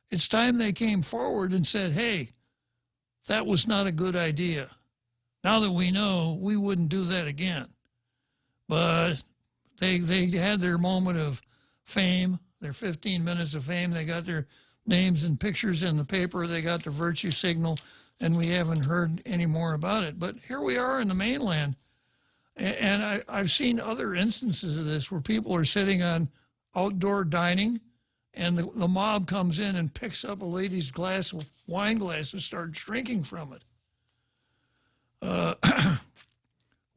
it's time they came forward and said, hey, that was not a good idea. Now that we know, we wouldn't do that again. But they had their moment of fame, their 15 minutes of fame. They got their names and pictures in the paper. They got the virtue signal, and we haven't heard any more about it. But here we are in the mainland. And I've seen other instances of this where people are sitting on outdoor dining, and the mob comes in and picks up a lady's wine glass and starts drinking from it.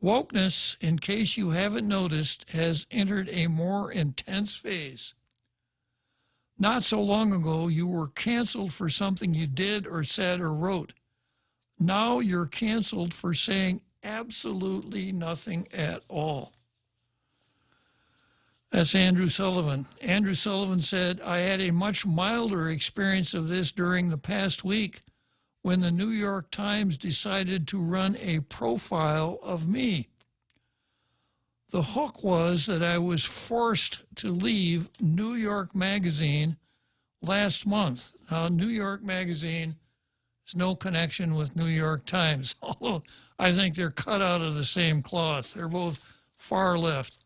Wokeness, in case you haven't noticed, has entered a more intense phase. Not so long ago, you were canceled for something you did or said or wrote. Now you're canceled for saying absolutely nothing at all. That's Andrew Sullivan. Andrew Sullivan said, I had a much milder experience of this during the past week when the New York Times decided to run a profile of me. The hook was that I was forced to leave New York Magazine last month. Now, New York Magazine has no connection with New York Times, although I think they're cut out of the same cloth. They're both far left.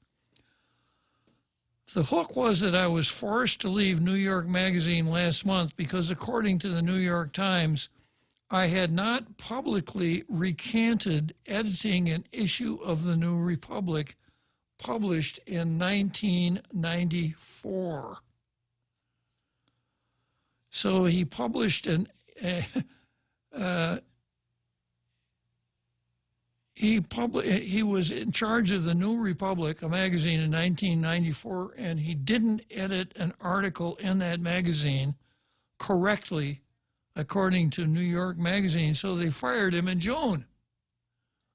The hook was that I was forced to leave New York Magazine last month because, according to the New York Times, I had not publicly recanted editing an issue of the New Republic published in 1994. So he published he was in charge of the New Republic, a magazine, in 1994, and he didn't edit an article in that magazine correctly, according to New York Magazine, so they fired him in June.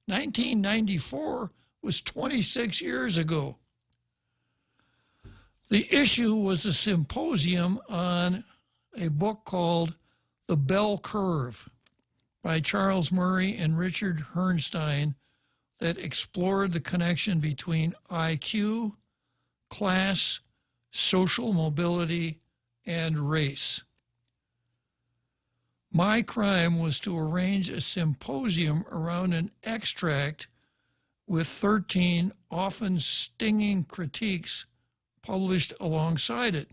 1994 was 26 years ago. The issue was a symposium on a book called The Bell Curve by Charles Murray and Richard Herrnstein that explored the connection between IQ, class, social mobility, and race. My crime was to arrange a symposium around an extract with 13 often stinging critiques published alongside it.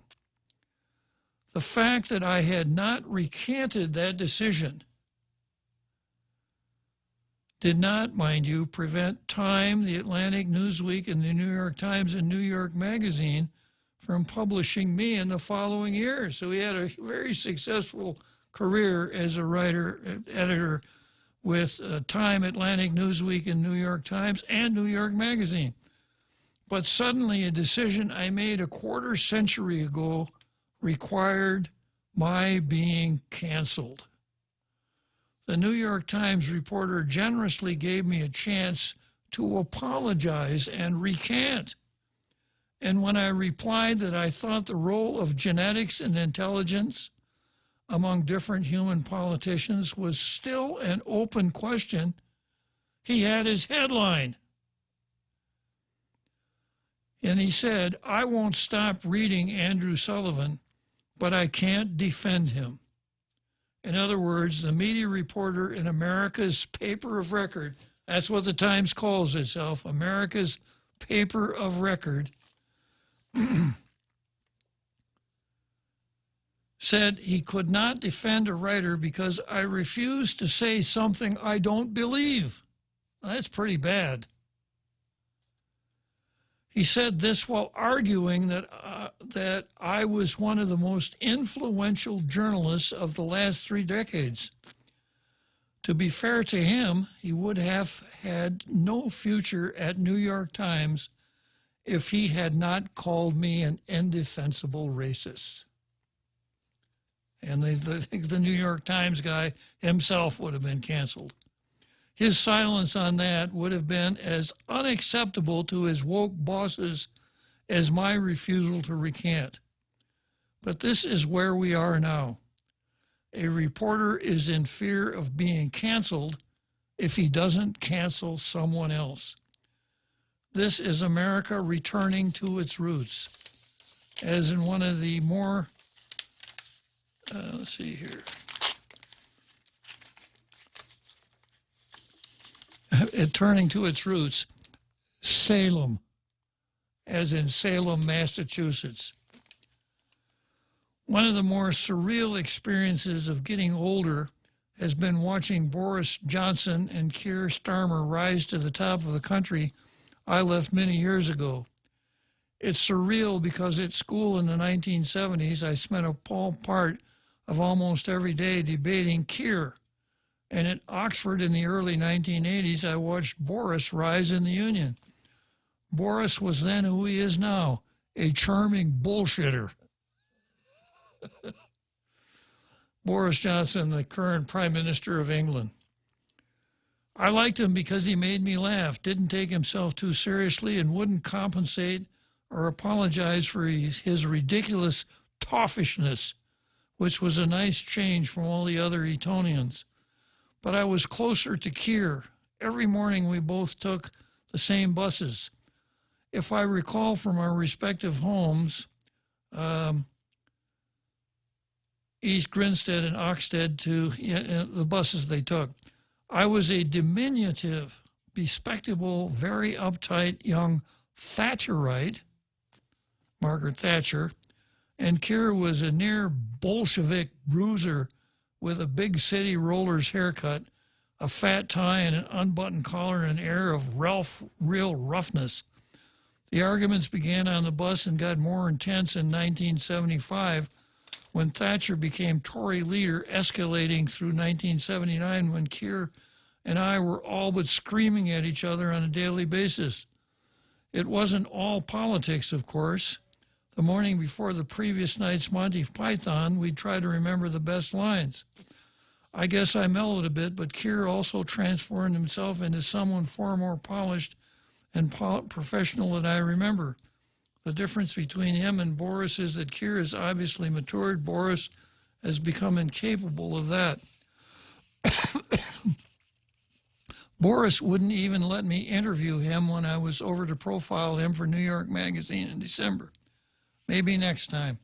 The fact that I had not recanted that decision did not, mind you, prevent Time, the Atlantic, Newsweek, and the New York Times and New York Magazine from publishing me in the following year. So he had a very successful career as a writer, editor with Time, Atlantic, Newsweek, and New York Times, and New York Magazine. But suddenly a decision I made a quarter century ago required my being canceled. The New York Times reporter generously gave me a chance to apologize and recant. And when I replied that I thought the role of genetics and intelligence among different human politicians was still an open question, he had his headline. And he said, I won't stop reading Andrew Sullivan, but I can't defend him. In other words, the media reporter in America's paper of record, that's what the Times calls itself, America's paper of record, said he could not defend a writer because I refuse to say something I don't believe. That's pretty bad. He said this while arguing that I was one of the most influential journalists of the last 3 decades. To be fair to him, he would have had no future at New York Times if he had not called me an indefensible racist. And the New York Times guy himself would have been canceled. His silence on that would have been as unacceptable to his woke bosses as my refusal to recant. But this is where we are now. A reporter is in fear of being canceled if he doesn't cancel someone else. This is America returning to its roots. As in one of the more, let's see here. Turning to its roots, Salem, as in Salem, Massachusetts. One of the more surreal experiences of getting older has been watching Boris Johnson and Keir Starmer rise to the top of the country I left many years ago. It's surreal because at school in the 1970s, I spent a part of almost every day debating Keir. And at Oxford in the early 1980s, I watched Boris rise in the Union. Boris was then who he is now, a charming bullshitter. Boris Johnson, the current Prime Minister of England. I liked him because he made me laugh, didn't take himself too seriously, and wouldn't compensate or apologize for his ridiculous toffishness, which was a nice change from all the other Etonians. But I was closer to Keir. Every morning we both took the same buses. If I recall from our respective homes, East Grinstead and Oxted, to the buses they took, I was a diminutive, bespectacled, very uptight young Thatcherite, Margaret Thatcher, and Keir was a near Bolshevik bruiser with a big city roller's haircut, a fat tie and an unbuttoned collar and an air of real roughness. The arguments began on the bus and got more intense in 1975 when Thatcher became Tory leader, escalating through 1979 when Keir and I were all but screaming at each other on a daily basis. It wasn't all politics, of course. The morning before the previous night's Monty Python, we'd try to remember the best lines. I guess I mellowed a bit, but Keir also transformed himself into someone far more polished and professional than I remember. The difference between him and Boris is that Keir has obviously matured. Boris has become incapable of that. Boris wouldn't even let me interview him when I was over to profile him for New York Magazine in December. Maybe next time.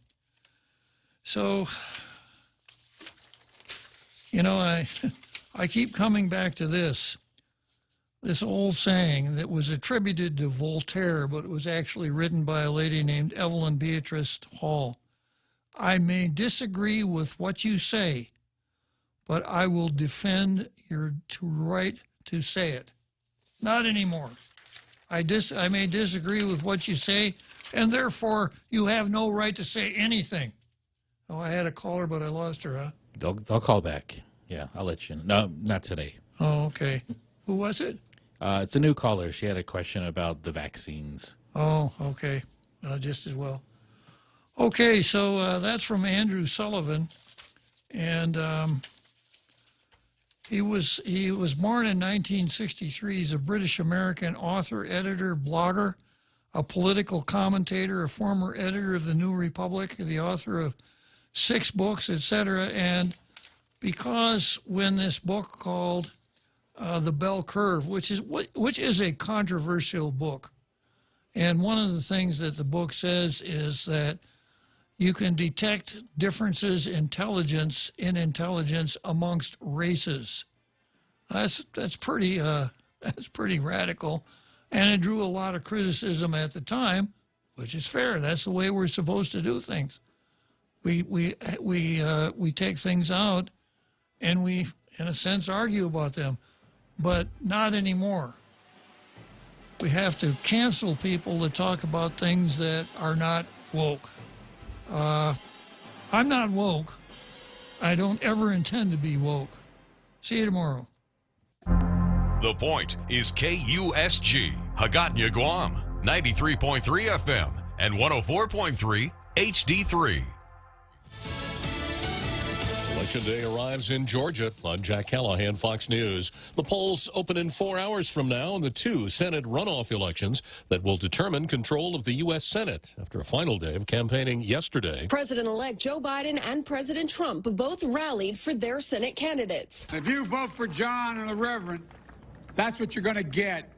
So, you know, I keep coming back to this old saying that was attributed to Voltaire, but it was actually written by a lady named Evelyn Beatrice Hall. I may disagree with what you say, but I will defend your right to say it. Not anymore. I may disagree with what you say, and therefore you have no right to say anything. Oh, I had a caller, but I lost her, huh? They'll call back. Yeah, I'll let you know. No, not today. Oh, okay. Who was it? It's a new caller. She had a question about the vaccines. Oh, okay. Just as well. Okay, so that's from Andrew Sullivan, and he was born in 1963. He's a British-American author, editor, blogger, a political commentator, a former editor of the New Republic, the author of 6 books, etc. And because when this book called The Bell Curve, which is a controversial book, and one of the things that the book says is that you can detect differences in intelligence amongst races. That's pretty radical, and it drew a lot of criticism at the time, which is fair. That's the way we're supposed to do things. We take things out, and we, in a sense, argue about them, but not anymore. We have to cancel people that talk about things that are not woke. I'm not woke. I don't ever intend to be woke. See you tomorrow. The Point is KUSG, Hagåtña, Guam, 93.3 FM and 104.3 HD3. Election day arrives in Georgia. I'm Jack Callahan, Fox News. The polls open in 4 hours from now in the 2 Senate runoff elections that will determine control of the U.S. Senate after a final day of campaigning yesterday. President-elect Joe Biden and President Trump both rallied for their Senate candidates. If you vote for John and the Reverend, that's what you're going to get.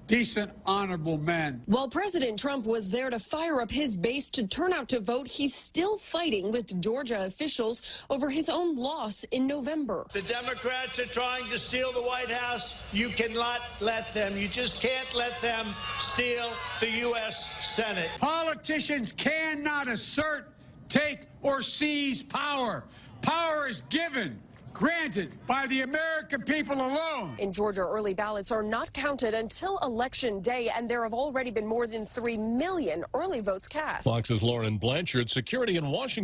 Decent, honorable men. While President Trump was there to fire up his base to turn out to vote, he's still fighting with Georgia officials over his own loss in November. The Democrats are trying to steal the White House. You cannot let them. You just can't let them steal the U.S. Senate. Politicians cannot assert, take, or seize power. Power is given, granted by the American people alone. In Georgia, early ballots are not counted until Election Day, and there have already been more than 3 million early votes cast. Fox's Lauren Blanchard. Security in Washington